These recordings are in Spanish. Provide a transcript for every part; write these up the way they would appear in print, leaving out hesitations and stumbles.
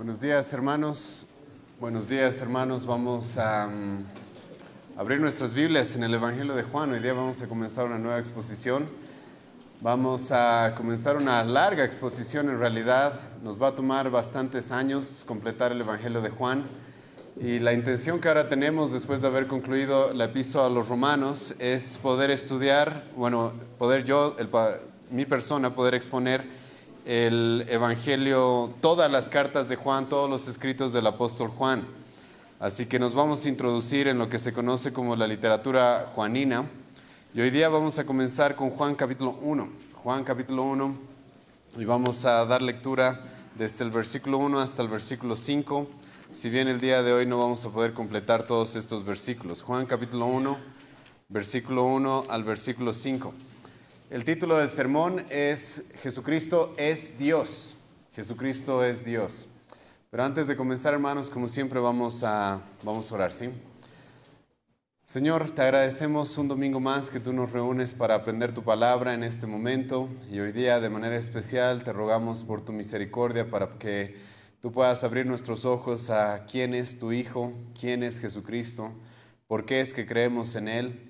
Buenos días, hermanos. Buenos días, hermanos. Vamos a abrir nuestras Biblias en el Evangelio de Juan. Hoy día vamos a comenzar una nueva exposición. Vamos a comenzar una larga exposición. En realidad nos va a tomar bastantes años completar el Evangelio de Juan. Y la intención que ahora tenemos, después de haber concluido la epístola a los Romanos, es poder estudiar, mi persona, poder exponer el Evangelio, todas las cartas de Juan, todos los escritos del apóstol Juan. Así que nos vamos a introducir en lo que se conoce como la literatura juanina. Y hoy día vamos a comenzar con Juan capítulo 1. Juan capítulo 1, y vamos a dar lectura desde el versículo 1 hasta el versículo 5. Si bien el día de hoy no vamos a poder completar todos estos versículos. Juan capítulo 1, versículo 1 al versículo 5. El título del sermón es Jesucristo es Dios. Jesucristo es Dios. Pero antes de comenzar, hermanos, como siempre vamos a orar, ¿sí? Señor, te agradecemos un domingo más que tú nos reúnes para aprender tu palabra en este momento. Y hoy día, de manera especial, te rogamos por tu misericordia para que tú puedas abrir nuestros ojos a quién es tu Hijo, quién es Jesucristo, por qué es que creemos en Él.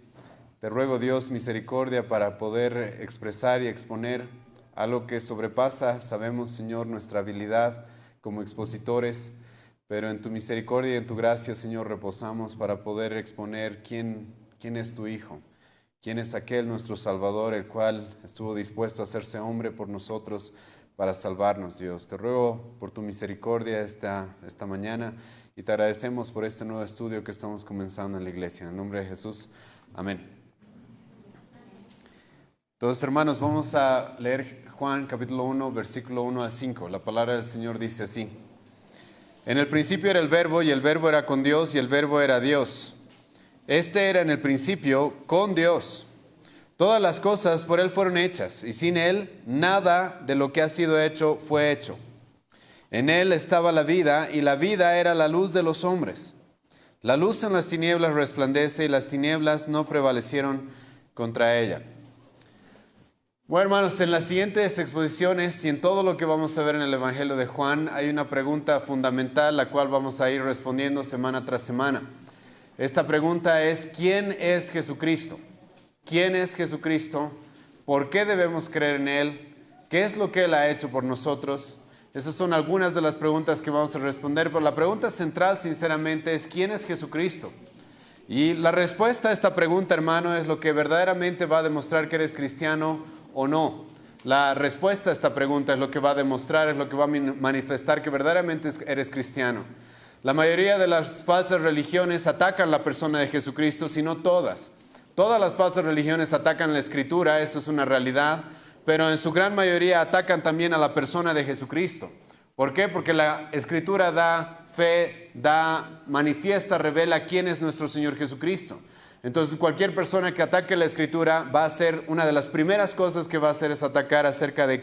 Te ruego, Dios, misericordia para poder expresar y exponer algo que sobrepasa, sabemos, Señor, nuestra habilidad como expositores, pero en tu misericordia y en tu gracia, Señor, reposamos para poder exponer quién es tu Hijo, quién es aquel nuestro Salvador, el cual estuvo dispuesto a hacerse hombre por nosotros para salvarnos, Dios. Te ruego por tu misericordia esta mañana y te agradecemos por este nuevo estudio que estamos comenzando en la iglesia. En el nombre de Jesús, amén. Entonces, hermanos, vamos a leer Juan capítulo 1, versículo 1 a 5. La palabra del Señor dice así: En el principio era el Verbo, y el Verbo era con Dios, y el Verbo era Dios. Este era en el principio con Dios. Todas las cosas por Él fueron hechas, y sin Él nada de lo que ha sido hecho fue hecho. En Él estaba la vida, y la vida era la luz de los hombres. La luz en las tinieblas resplandece, y las tinieblas no prevalecieron contra ella. Bueno, hermanos, en las siguientes exposiciones y en todo lo que vamos a ver en el Evangelio de Juan, hay una pregunta fundamental, la cual vamos a ir respondiendo semana tras semana. Esta pregunta es: ¿quién es Jesucristo? ¿Quién es Jesucristo? ¿Por qué debemos creer en Él? ¿Qué es lo que Él ha hecho por nosotros? Esas son algunas de las preguntas que vamos a responder, pero la pregunta central, sinceramente, es: ¿quién es Jesucristo? Y la respuesta a esta pregunta, hermano, es lo que verdaderamente va a demostrar que eres cristiano o no. La respuesta a esta pregunta es lo que va a demostrar, es lo que va a manifestar que verdaderamente eres cristiano. La mayoría de las falsas religiones atacan la persona de Jesucristo, si no todas. Todas las falsas religiones atacan la Escritura, eso es una realidad, pero en su gran mayoría atacan también a la persona de Jesucristo. ¿Por qué? Porque la Escritura da fe, manifiesta, revela quién es nuestro Señor Jesucristo. Entonces, cualquier persona que ataque la Escritura va a hacer, una de las primeras cosas que va a hacer es atacar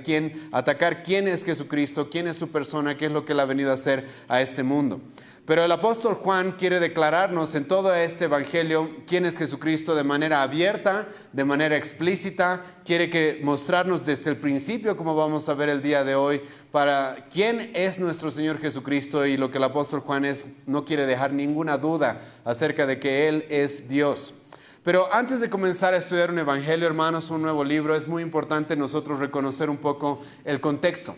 quién es Jesucristo, quién es su persona, qué es lo que Él ha venido a hacer a este mundo. Pero el apóstol Juan quiere declararnos en todo este evangelio quién es Jesucristo de manera abierta, de manera explícita. Quiere mostrarnos desde el principio, como vamos a ver el día de hoy, para quién es nuestro Señor Jesucristo, y lo que el apóstol Juan no quiere dejar ninguna duda acerca de que Él es Dios. Pero antes de comenzar a estudiar un evangelio, hermanos, un nuevo libro, es muy importante nosotros reconocer un poco el contexto.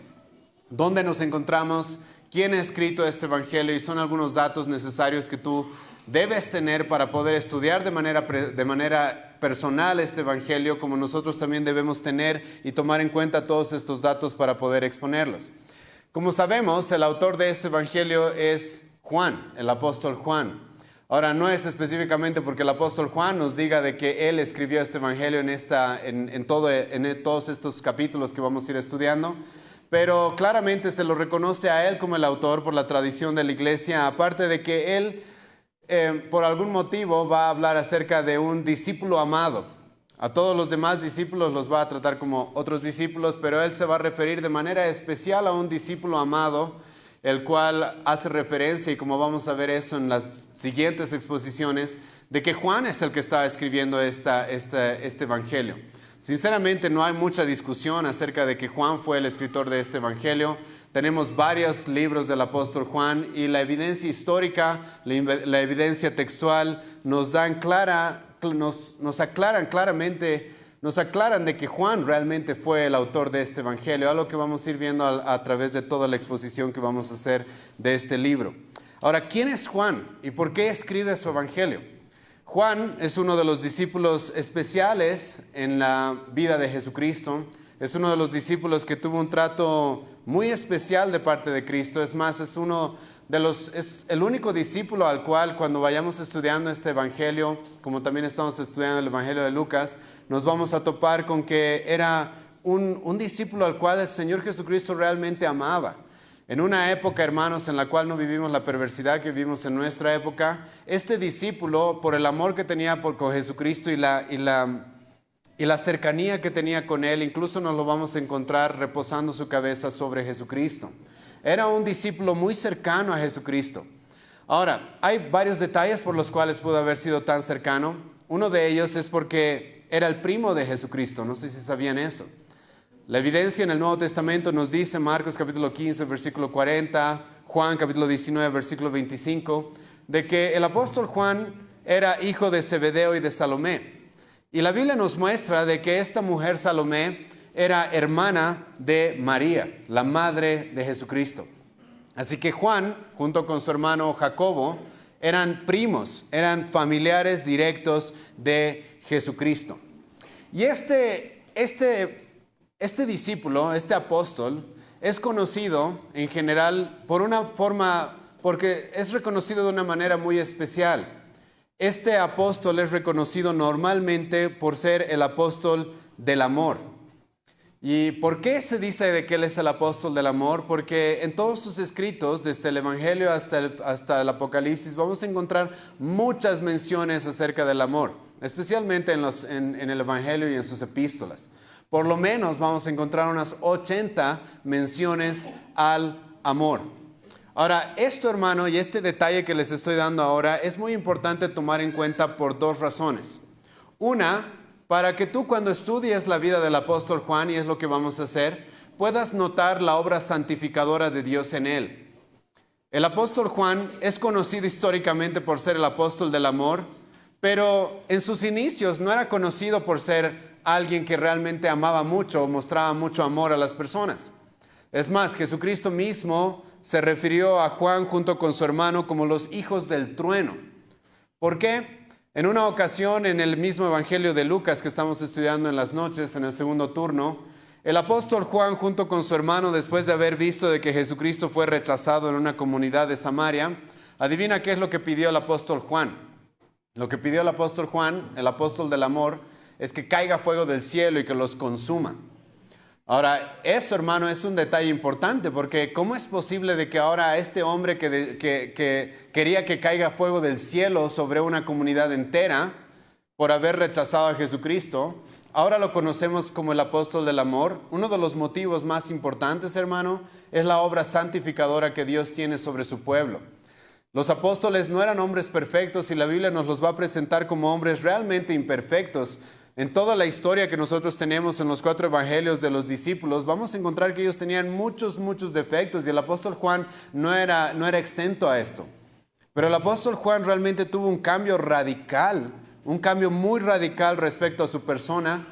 ¿Dónde nos encontramos? ¿Quién ha escrito este evangelio? Y son algunos datos necesarios que tú debes tener para poder estudiar de manera personal este evangelio, como nosotros también debemos tener y tomar en cuenta todos estos datos para poder exponerlos. Como sabemos, el autor de este evangelio es Juan, el apóstol Juan. Ahora, no es específicamente porque el apóstol Juan nos diga de que él escribió este evangelio en todos estos capítulos que vamos a ir estudiando, pero claramente se lo reconoce a él como el autor por la tradición de la iglesia, aparte de que él, por algún motivo, va a hablar acerca de un discípulo amado. A todos los demás discípulos los va a tratar como otros discípulos, pero él se va a referir de manera especial a un discípulo amado, el cual hace referencia, y como vamos a ver eso en las siguientes exposiciones, de que Juan es el que está escribiendo este evangelio. Sinceramente, no hay mucha discusión acerca de que Juan fue el escritor de este evangelio. tenemos varios libros del apóstol Juan y la evidencia histórica, la evidencia textual nos aclaran de que Juan realmente fue el autor de este evangelio, algo que vamos a ir viendo a través de toda la exposición que vamos a hacer de este libro. Ahora, ¿quién es Juan y por qué escribe su evangelio? Juan es uno de los discípulos especiales en la vida de Jesucristo. Es uno de los discípulos que tuvo un trato muy especial de parte de Cristo. Es más, es el único discípulo al cual, cuando vayamos estudiando este evangelio, como también estamos estudiando el evangelio de Lucas, nos vamos a topar con que era un discípulo al cual el Señor Jesucristo realmente amaba. En una época, hermanos, en la cual no vivimos la perversidad que vivimos en nuestra época, este discípulo, por el amor que tenía con Jesucristo y la cercanía que tenía con Él, incluso nos lo vamos a encontrar reposando su cabeza sobre Jesucristo. Era un discípulo muy cercano a Jesucristo. Ahora, hay varios detalles por los cuales pudo haber sido tan cercano. Uno de ellos es porque era el primo de Jesucristo. No sé si sabían eso. La evidencia en el Nuevo Testamento nos dice, Marcos capítulo 15, versículo 40, Juan capítulo 19, versículo 25, de que el apóstol Juan era hijo de Zebedeo y de Salomé. Y la Biblia nos muestra de que esta mujer Salomé era hermana de María, la madre de Jesucristo. Así que Juan, junto con su hermano Jacobo, eran primos, eran familiares directos de Jesucristo. Y este discípulo, este apóstol, es conocido en general porque es reconocido de una manera muy especial. Este apóstol es reconocido normalmente por ser el apóstol del amor. ¿Y por qué se dice de que él es el apóstol del amor? Porque en todos sus escritos, desde el Evangelio hasta el Apocalipsis, vamos a encontrar muchas menciones acerca del amor, especialmente en el Evangelio y en sus epístolas. Por lo menos vamos a encontrar unas 80 menciones al amor. Ahora, esto, hermano, y este detalle que les estoy dando ahora es muy importante tomar en cuenta por dos razones. Una, para que tú cuando estudies la vida del apóstol Juan, y es lo que vamos a hacer, puedas notar la obra santificadora de Dios en él. El apóstol Juan es conocido históricamente por ser el apóstol del amor, pero en sus inicios no era conocido por ser alguien que realmente amaba mucho o mostraba mucho amor a las personas. Es más, Jesucristo mismo se refirió a Juan junto con su hermano como los hijos del trueno. ¿Por qué? En una ocasión, en el mismo Evangelio de Lucas que estamos estudiando en las noches, en el segundo turno, el apóstol Juan junto con su hermano, después de haber visto de que Jesucristo fue rechazado en una comunidad de Samaria, adivina qué es lo que pidió el apóstol Juan. Lo que pidió el apóstol Juan, el apóstol del amor, es que caiga fuego del cielo y que los consuma. Ahora, eso, hermano, es un detalle importante, porque ¿cómo es posible de que ahora este hombre que quería que caiga fuego del cielo sobre una comunidad entera por haber rechazado a Jesucristo, ahora lo conocemos como el apóstol del amor? Uno de los motivos más importantes, hermano, es la obra santificadora que Dios tiene sobre su pueblo. Los apóstoles no eran hombres perfectos y la Biblia nos los va a presentar como hombres realmente imperfectos. En toda la historia que nosotros tenemos en los 4 evangelios de los discípulos, vamos a encontrar que ellos tenían muchos defectos y el apóstol Juan no era exento a esto. Pero el apóstol Juan realmente tuvo un cambio radical, un cambio muy radical respecto a su persona,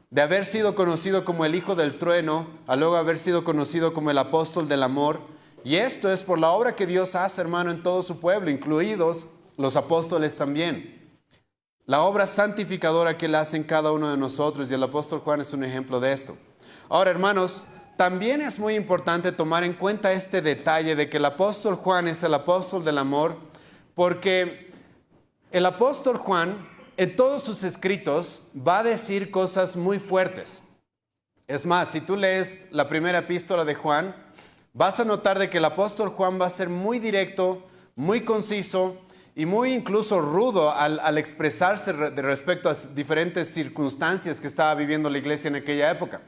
de haber sido conocido como el hijo del trueno, a luego haber sido conocido como el apóstol del amor. Y esto es por la obra que Dios hace, hermano, en todo su pueblo, incluidos los apóstoles también. La obra santificadora que Él hace en cada uno de nosotros, y el apóstol Juan es un ejemplo de esto. Ahora, hermanos, también es muy importante tomar en cuenta este detalle de que el apóstol Juan es el apóstol del amor, porque el apóstol Juan, en todos sus escritos, va a decir cosas muy fuertes. Es más, si tú lees la primera epístola de Juan, vas a notar de que el apóstol Juan va a ser muy directo, muy conciso, y muy incluso rudo al expresarse respecto a diferentes circunstancias que estaba viviendo la iglesia en aquella época.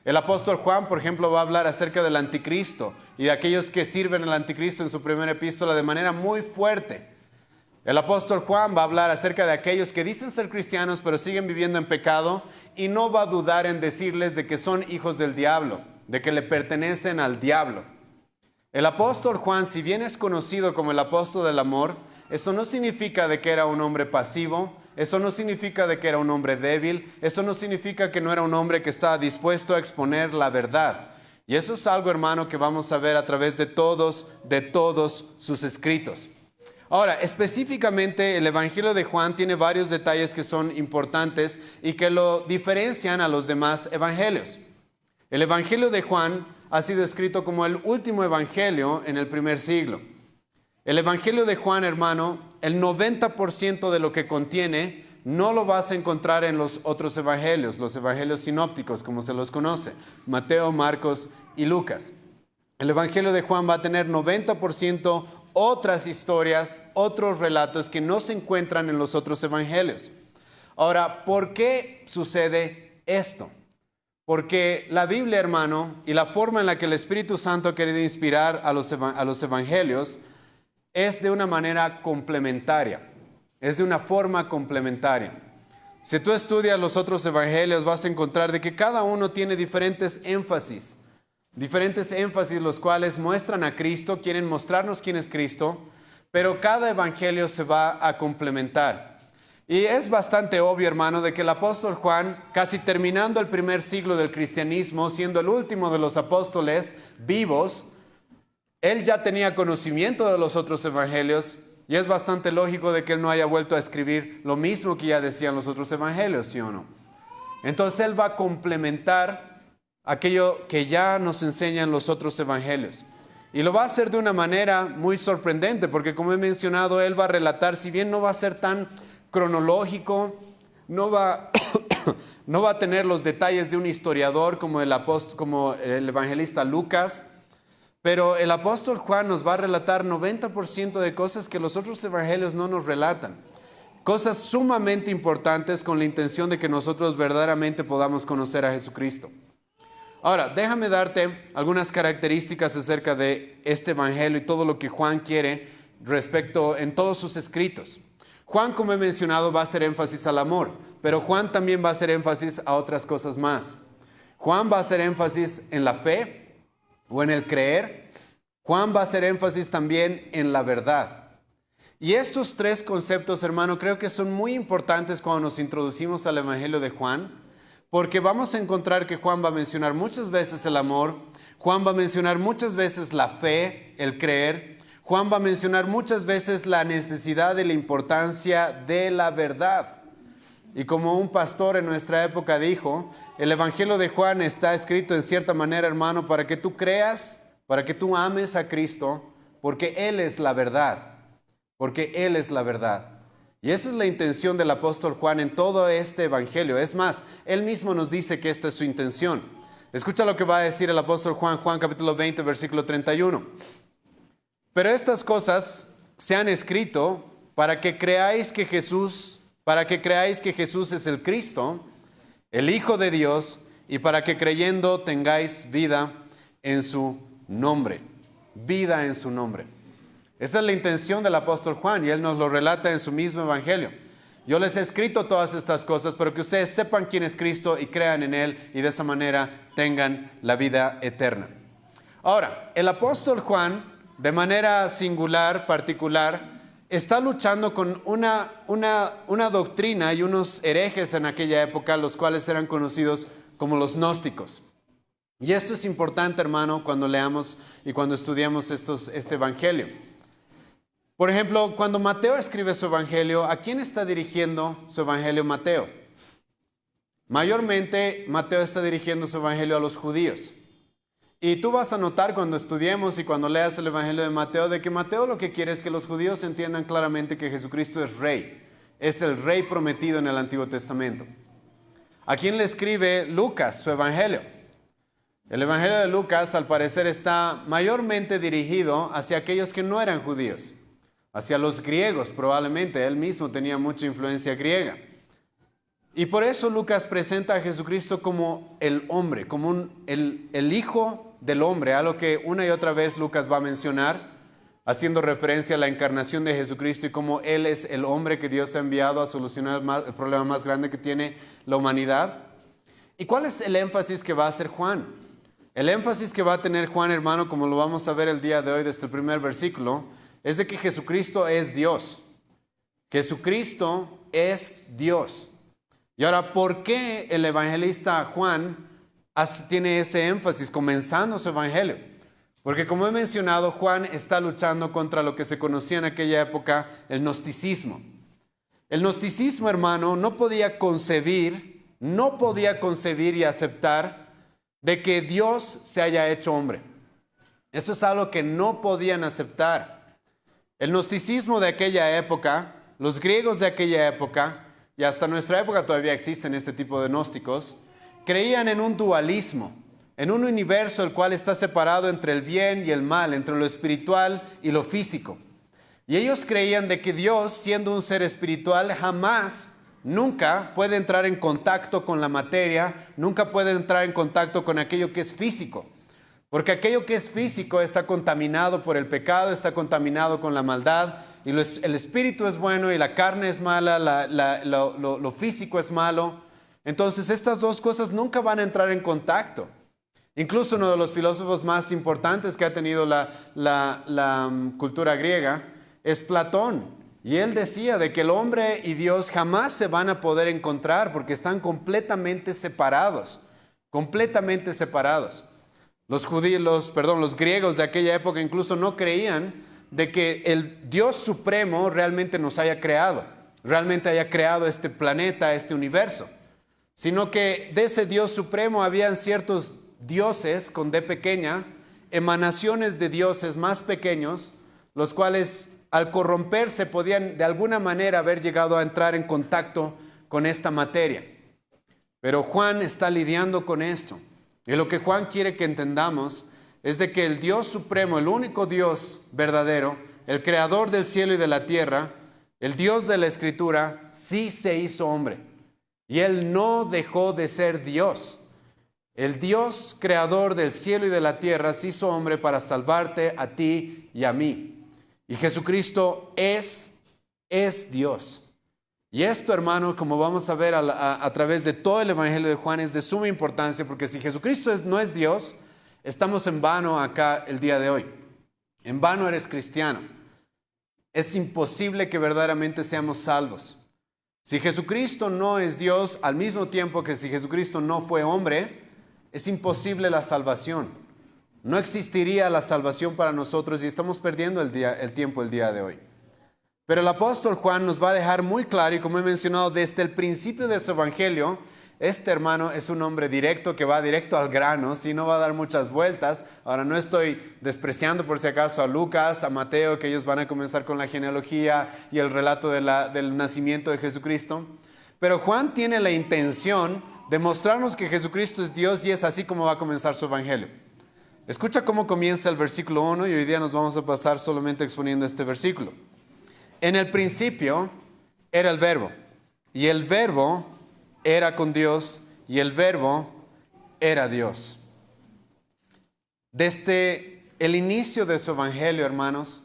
El apóstol Juan, por ejemplo, va a hablar acerca del anticristo y de aquellos que sirven al anticristo en su primera epístola de manera muy fuerte. El apóstol Juan va a hablar acerca de aquellos que dicen ser cristianos pero siguen viviendo en pecado y no va a dudar en decirles de que son hijos del diablo, de que le pertenecen al diablo. El apóstol Juan, si bien es conocido como el apóstol del amor, eso no significa de que era un hombre pasivo, eso no significa de que era un hombre débil, eso no significa que no era un hombre que estaba dispuesto a exponer la verdad. Y eso es algo, hermano, que vamos a ver a través de todos sus escritos. Ahora, específicamente el Evangelio de Juan tiene varios detalles que son importantes y que lo diferencian a los demás evangelios. El Evangelio de Juan ha sido escrito como el último evangelio en el primer siglo. El Evangelio de Juan, hermano, el 90% de lo que contiene no lo vas a encontrar en los otros evangelios, los evangelios sinópticos, como se los conoce, Mateo, Marcos y Lucas. El Evangelio de Juan va a tener 90% otras historias, otros relatos que no se encuentran en los otros evangelios. Ahora, ¿por qué sucede esto? Porque la Biblia, hermano, y la forma en la que el Espíritu Santo ha querido inspirar a los evangelios es de una manera complementaria, es de una forma complementaria. Si tú estudias los otros evangelios vas a encontrar de que cada uno tiene diferentes énfasis los cuales muestran a Cristo, quieren mostrarnos quién es Cristo, pero cada evangelio se va a complementar. Y es bastante obvio, hermano, de que el apóstol Juan, casi terminando el primer siglo del cristianismo, siendo el último de los apóstoles vivos, él ya tenía conocimiento de los otros evangelios y es bastante lógico de que él no haya vuelto a escribir lo mismo que ya decían los otros evangelios, ¿sí o no? Entonces él va a complementar aquello que ya nos enseñan los otros evangelios. Y lo va a hacer de una manera muy sorprendente, porque como he mencionado, él va a relatar, si bien no va a ser tan cronológico, no va a tener los detalles de un historiador como el evangelista Lucas, pero el apóstol Juan nos va a relatar 90% de cosas que los otros evangelios no nos relatan. Cosas sumamente importantes con la intención de que nosotros verdaderamente podamos conocer a Jesucristo. Ahora, déjame darte algunas características acerca de este evangelio y todo lo que Juan quiere respecto en todos sus escritos. Juan, como he mencionado, va a hacer énfasis al amor, pero Juan también va a hacer énfasis a otras cosas más. Juan va a hacer énfasis en la fe o en el creer. Juan va a hacer énfasis también en la verdad. Y estos tres conceptos, hermano, creo que son muy importantes cuando nos introducimos al evangelio de Juan, porque vamos a encontrar que Juan va a mencionar muchas veces el amor, Juan va a mencionar muchas veces la fe, el creer, Juan va a mencionar muchas veces la necesidad y la importancia de la verdad. Y como un pastor en nuestra época dijo, el evangelio de Juan está escrito en cierta manera, hermano, para que tú creas, para que tú ames a Cristo, porque Él es la verdad, porque Él es la verdad. Y esa es la intención del apóstol Juan en todo este evangelio. Es más, él mismo nos dice que esta es su intención. Escucha lo que va a decir el apóstol Juan, Juan capítulo 20, versículo 31. Pero estas cosas se han escrito para que creáis que Jesús es el Cristo, el Hijo de Dios, y para que creyendo tengáis vida en su nombre. Vida en su nombre. Esa es la intención del apóstol Juan y él nos lo relata en su mismo evangelio. Yo les he escrito todas estas cosas para que ustedes sepan quién es Cristo y crean en Él y de esa manera tengan la vida eterna. Ahora, el apóstol Juan, de manera singular, particular, está luchando con una doctrina y unos herejes en aquella época, los cuales eran conocidos como los gnósticos. Y esto es importante, hermano, cuando leamos y cuando estudiamos este evangelio. Por ejemplo, cuando Mateo escribe su evangelio, ¿a quién está dirigiendo su evangelio Mateo? Mayormente, Mateo está dirigiendo su evangelio a los judíos. Y tú vas a notar cuando estudiemos y cuando leas el evangelio de Mateo, de que Mateo lo que quiere es que los judíos entiendan claramente que Jesucristo es rey. Es el rey prometido en el Antiguo Testamento. ¿A quién le escribe Lucas su evangelio? El evangelio de Lucas, al parecer, está mayormente dirigido hacia aquellos que no eran judíos. Hacia los griegos probablemente, él mismo tenía mucha influencia griega. Y por eso Lucas presenta a Jesucristo como el hombre, como el Hijo del hombre, algo que una y otra vez Lucas va a mencionar, haciendo referencia a la encarnación de Jesucristo y cómo Él es el hombre que Dios ha enviado a solucionar el problema más grande que tiene la humanidad. ¿Y cuál es el énfasis que va a hacer Juan? El énfasis que va a tener Juan, hermano, como lo vamos a ver el día de hoy desde el primer versículo, es de que Jesucristo es Dios. Jesucristo es Dios. Y ahora, ¿por qué el evangelista Juan tiene ese énfasis comenzando su evangelio? Porque como he mencionado, Juan está luchando contra lo que se conocía en aquella época, el gnosticismo. El gnosticismo, hermano, no podía concebir y aceptar de que Dios se haya hecho hombre. Eso es algo que no podían aceptar. El gnosticismo de aquella época, los griegos de aquella época, y hasta nuestra época todavía existen este tipo de gnósticos, creían en un dualismo, en un universo el cual está separado entre el bien y el mal, entre lo espiritual y lo físico. Y ellos creían de que Dios, siendo un ser espiritual, jamás, nunca puede entrar en contacto con la materia, nunca puede entrar en contacto con aquello que es físico. Porque aquello que es físico está contaminado por el pecado, está contaminado con la maldad, y el espíritu es bueno y la carne es mala, lo físico es malo. Entonces estas dos cosas nunca van a entrar en contacto. Incluso uno de los filósofos más importantes que ha tenido la cultura griega es Platón. Y él decía de que el hombre y Dios jamás se van a poder encontrar porque están completamente separados. Completamente separados. Los griegos de aquella época incluso no creían de que el Dios supremo realmente nos haya creado, realmente haya creado este planeta, este universo, sino que de ese Dios supremo habían ciertos dioses con D pequeña, emanaciones de dioses más pequeños, los cuales al corromperse podían de alguna manera haber llegado a entrar en contacto con esta materia. Pero Juan está lidiando con esto. Y lo que Juan quiere que entendamos es de que el Dios supremo, el único Dios verdadero, el creador del cielo y de la tierra, el Dios de la Escritura, sí se hizo hombre. Y Él no dejó de ser Dios. El Dios creador del cielo y de la tierra se hizo hombre para salvarte a ti y a mí. Y Jesucristo es Dios. Y esto, hermano, como vamos a ver a través de todo el Evangelio de Juan, es de suma importancia, porque si Jesucristo no es Dios, estamos en vano acá el día de hoy. En vano eres cristiano. Es imposible que verdaderamente seamos salvos. Si Jesucristo no es Dios, al mismo tiempo que si Jesucristo no fue hombre, es imposible la salvación. No existiría la salvación para nosotros y estamos perdiendo el tiempo el día de hoy. Pero el apóstol Juan nos va a dejar muy claro, y como he mencionado desde el principio de su evangelio, este hermano es un hombre directo que va directo al grano, si no va a dar muchas vueltas. Ahora no estoy despreciando por si acaso a Lucas, a Mateo, que ellos van a comenzar con la genealogía y el relato del nacimiento de Jesucristo. Pero Juan tiene la intención de mostrarnos que Jesucristo es Dios y es así como va a comenzar su evangelio. Escucha cómo comienza el versículo 1 y hoy día nos vamos a pasar solamente exponiendo este versículo. En el principio era el verbo, y el verbo era con Dios, y el verbo era Dios. Desde el inicio de su evangelio, hermanos,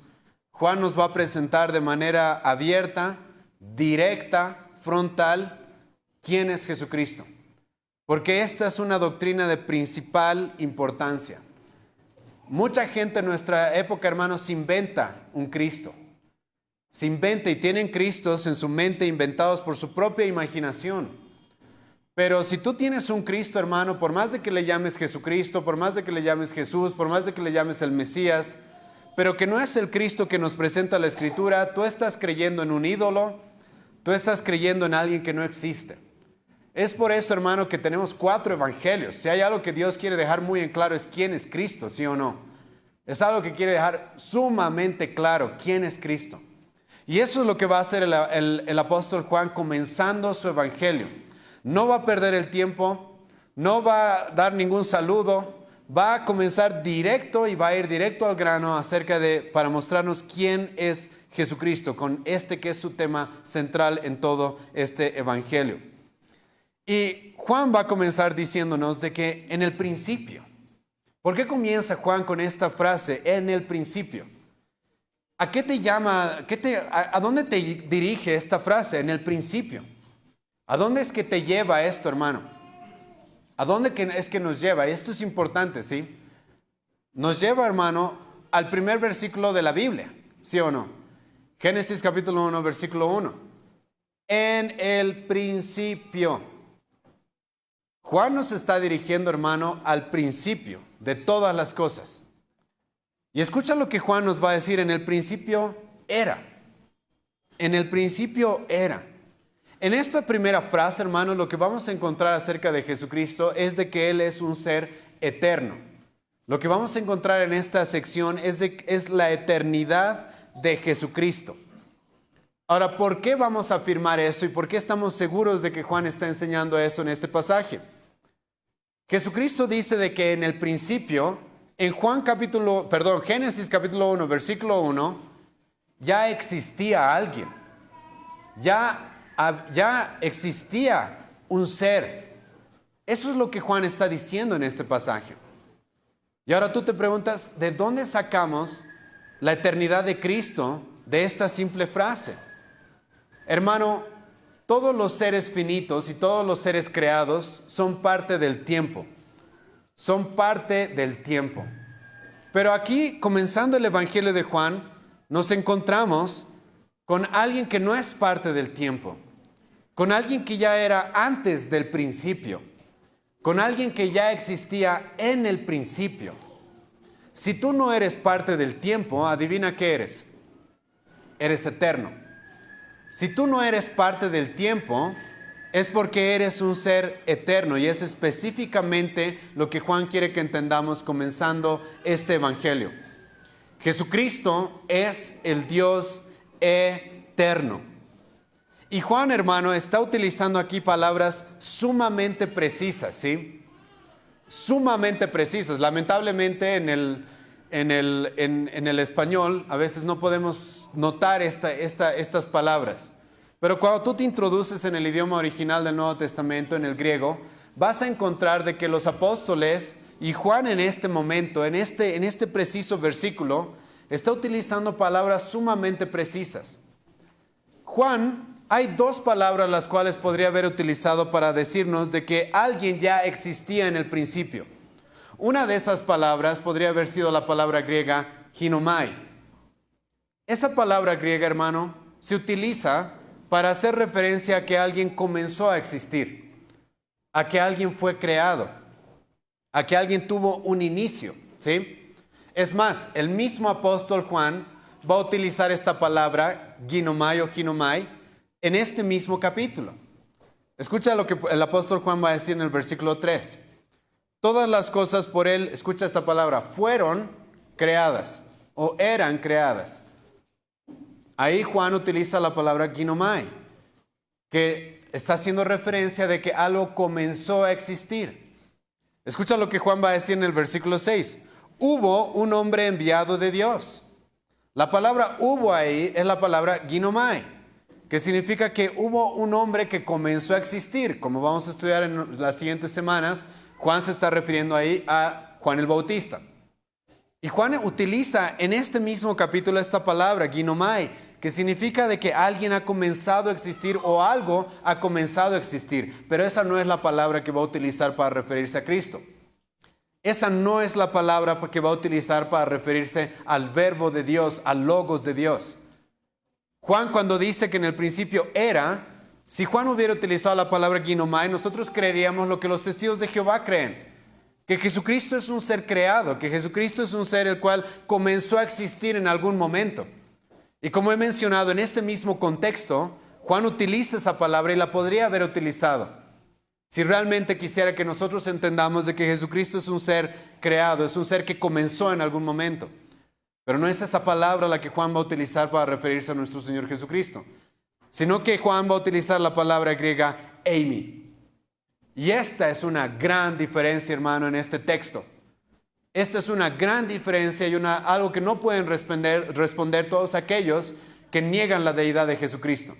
Juan nos va a presentar de manera abierta, directa, frontal, quién es Jesucristo. Porque esta es una doctrina de principal importancia. Mucha gente en nuestra época, hermanos, se inventa un Cristo. Se inventa y tienen Cristos en su mente inventados por su propia imaginación. Pero si tú tienes un Cristo, hermano, por más de que le llames Jesucristo, por más de que le llames Jesús, por más de que le llames el Mesías, pero que no es el Cristo que nos presenta la Escritura, tú estás creyendo en un ídolo, tú estás creyendo en alguien que no existe. Es por eso, hermano, que tenemos 4 evangelios. Si hay algo que Dios quiere dejar muy en claro es quién es Cristo, ¿sí o no? Es algo que quiere dejar sumamente claro quién es Cristo. Y eso es lo que va a hacer el apóstol Juan comenzando su evangelio. No va a perder el tiempo, no va a dar ningún saludo, va a comenzar directo y va a ir directo al grano para mostrarnos quién es Jesucristo, con este que es su tema central en todo este evangelio. Y Juan va a comenzar diciéndonos de que en el principio. ¿Por qué comienza Juan con esta frase, en el principio? ¿A qué te llama, a dónde te dirige esta frase, en el principio? ¿A dónde es que te lleva esto, hermano? ¿A dónde es que nos lleva? Esto es importante, ¿sí? Nos lleva, hermano, al primer versículo de la Biblia, ¿sí o no? Génesis capítulo 1, versículo 1. En el principio. Juan nos está dirigiendo, hermano, al principio de todas las cosas. Y escucha lo que Juan nos va a decir: en el principio era. En el principio era. En esta primera frase, hermano, lo que vamos a encontrar acerca de Jesucristo es de que Él es un ser eterno. Lo que vamos a encontrar en esta sección es la eternidad de Jesucristo. Ahora, ¿por qué vamos a afirmar eso y por qué estamos seguros de que Juan está enseñando eso en este pasaje? Jesucristo dice de que en el principio, en Génesis capítulo 1, versículo 1, ya existía alguien. Ya existía un ser. Eso es lo que Juan está diciendo en este pasaje. Y ahora tú te preguntas, ¿de dónde sacamos la eternidad de Cristo de esta simple frase? Hermano, todos los seres finitos y todos los seres creados son parte del tiempo. Son parte del tiempo. Pero aquí, comenzando el Evangelio de Juan, nos encontramos con alguien que no es parte del tiempo, con alguien que ya era antes del principio, con alguien que ya existía en el principio. Si tú no eres parte del tiempo, adivina qué eres. Eres eterno. Si tú no eres parte del tiempo, es porque eres un ser eterno, y es específicamente lo que Juan quiere que entendamos comenzando este evangelio. Jesucristo es el Dios eterno. Y Juan, hermano, está utilizando aquí palabras sumamente precisas, ¿sí? Sumamente precisas. Lamentablemente en el español a veces no podemos notar estas palabras. Pero cuando tú te introduces en el idioma original del Nuevo Testamento, en el griego, vas a encontrar de que los apóstoles y Juan en este momento, en este preciso versículo, está utilizando palabras sumamente precisas. Juan, hay dos palabras las cuales podría haber utilizado para decirnos de que alguien ya existía en el principio. Una de esas palabras podría haber sido la palabra griega ginomai. Esa palabra griega, hermano, se utiliza para hacer referencia a que alguien comenzó a existir, a que alguien fue creado, a que alguien tuvo un inicio, ¿sí? Es más, el mismo apóstol Juan va a utilizar esta palabra ginomai o ginomai en este mismo capítulo. Escucha lo que el apóstol Juan va a decir en el versículo 3. Todas las cosas por él, escucha esta palabra, fueron creadas o eran creadas. Ahí Juan utiliza la palabra ginomai, que está haciendo referencia de que algo comenzó a existir. Escucha lo que Juan va a decir en el versículo 6. Hubo un hombre enviado de Dios. La palabra hubo ahí es la palabra ginomai, que significa que hubo un hombre que comenzó a existir. Como vamos a estudiar en las siguientes semanas, Juan se está refiriendo ahí a Juan el Bautista. Y Juan utiliza en este mismo capítulo esta palabra, ginomai, que significa de que alguien ha comenzado a existir o algo ha comenzado a existir. Pero esa no es la palabra que va a utilizar para referirse a Cristo. Esa no es la palabra que va a utilizar para referirse al verbo de Dios, al logos de Dios. Juan, cuando dice que en el principio era, si Juan hubiera utilizado la palabra ginomai, nosotros creeríamos lo que los testigos de Jehová creen, que Jesucristo es un ser creado, que Jesucristo es un ser el cual comenzó a existir en algún momento. Y como he mencionado, en este mismo contexto, Juan utiliza esa palabra y la podría haber utilizado si realmente quisiera que nosotros entendamos de que Jesucristo es un ser creado, es un ser que comenzó en algún momento. Pero no es esa palabra la que Juan va a utilizar para referirse a nuestro Señor Jesucristo, sino que Juan va a utilizar la palabra griega eimi. Y esta es una gran diferencia, hermano, en este texto. Esta es una gran diferencia y algo que no pueden responder todos aquellos que niegan la deidad de Jesucristo,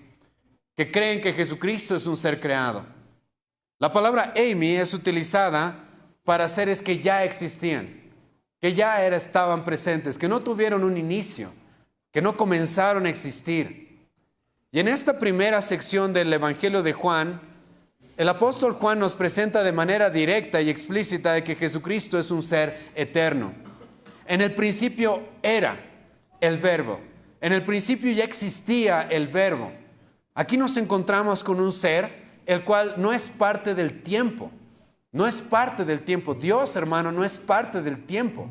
que creen que Jesucristo es un ser creado. La palabra eimi es utilizada para seres que ya existían, que ya estaban presentes, que no tuvieron un inicio, que no comenzaron a existir. Y en esta primera sección del Evangelio de Juan, El apóstol Juan nos presenta de manera directa y explícita de que Jesucristo es un ser eterno. En el principio era el Verbo. En el principio ya existía el Verbo. Aquí nos encontramos con un ser el cual no es parte del tiempo. No es parte del tiempo. Dios, hermano, no es parte del tiempo.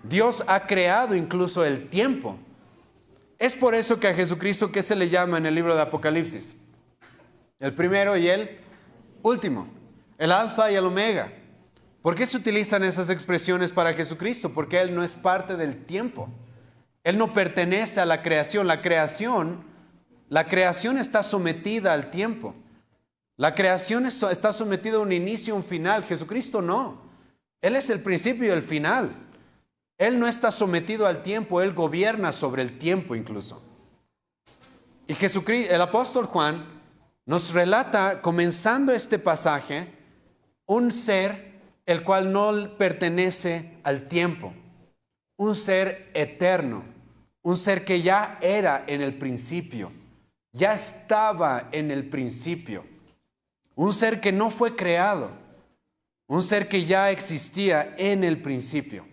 Dios ha creado incluso el tiempo. Es por eso que a Jesucristo, ¿qué se le llama en el libro de Apocalipsis? El primero y el último. El alfa y el omega. ¿Por qué se utilizan esas expresiones para Jesucristo? Porque Él no es parte del tiempo. Él no pertenece a la creación. La creación está sometida al tiempo. La creación está sometida a un inicio y un final. Jesucristo no. Él es el principio y el final. Él no está sometido al tiempo. Él gobierna sobre el tiempo incluso. Y Jesucristo, el apóstol Juan nos relata, comenzando este pasaje, un ser el cual no pertenece al tiempo. Un ser eterno. Un ser que ya era en el principio. Ya estaba en el principio. Un ser que no fue creado. Un ser que ya existía en el principio.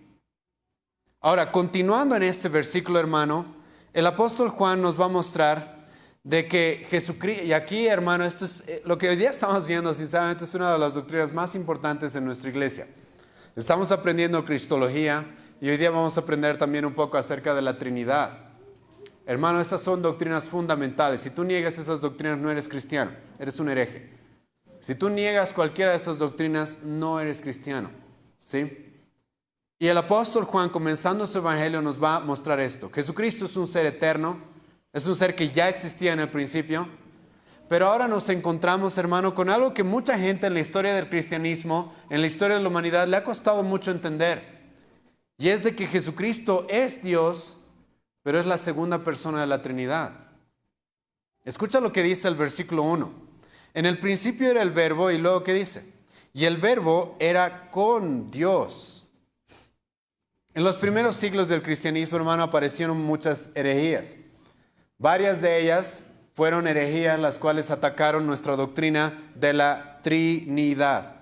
Ahora, continuando en este versículo, hermano, el apóstol Juan nos va a mostrar de que Jesucristo, y aquí, hermano, esto es lo que hoy día estamos viendo, sinceramente, es una de las doctrinas más importantes en nuestra iglesia. Estamos aprendiendo cristología y hoy día vamos a aprender también un poco acerca de la Trinidad. Hermano, esas son doctrinas fundamentales. Si tú niegas esas doctrinas, no eres cristiano, eres un hereje. Si tú niegas cualquiera de esas doctrinas, no eres cristiano, ¿sí? Y el apóstol Juan, comenzando su evangelio, nos va a mostrar esto. Jesucristo es un ser eterno, es un ser que ya existía en el principio, pero ahora nos encontramos, hermano, con algo que mucha gente en la historia del cristianismo, en la historia de la humanidad, le ha costado mucho entender. Y es de que Jesucristo es Dios, pero es la segunda persona de la Trinidad. Escucha lo que dice el versículo 1. En el principio era el Verbo, y luego ¿qué dice? Y el Verbo era con Dios. En los primeros siglos del cristianismo, hermano, aparecieron muchas herejías. Varias de ellas fueron herejías las cuales atacaron nuestra doctrina de la Trinidad.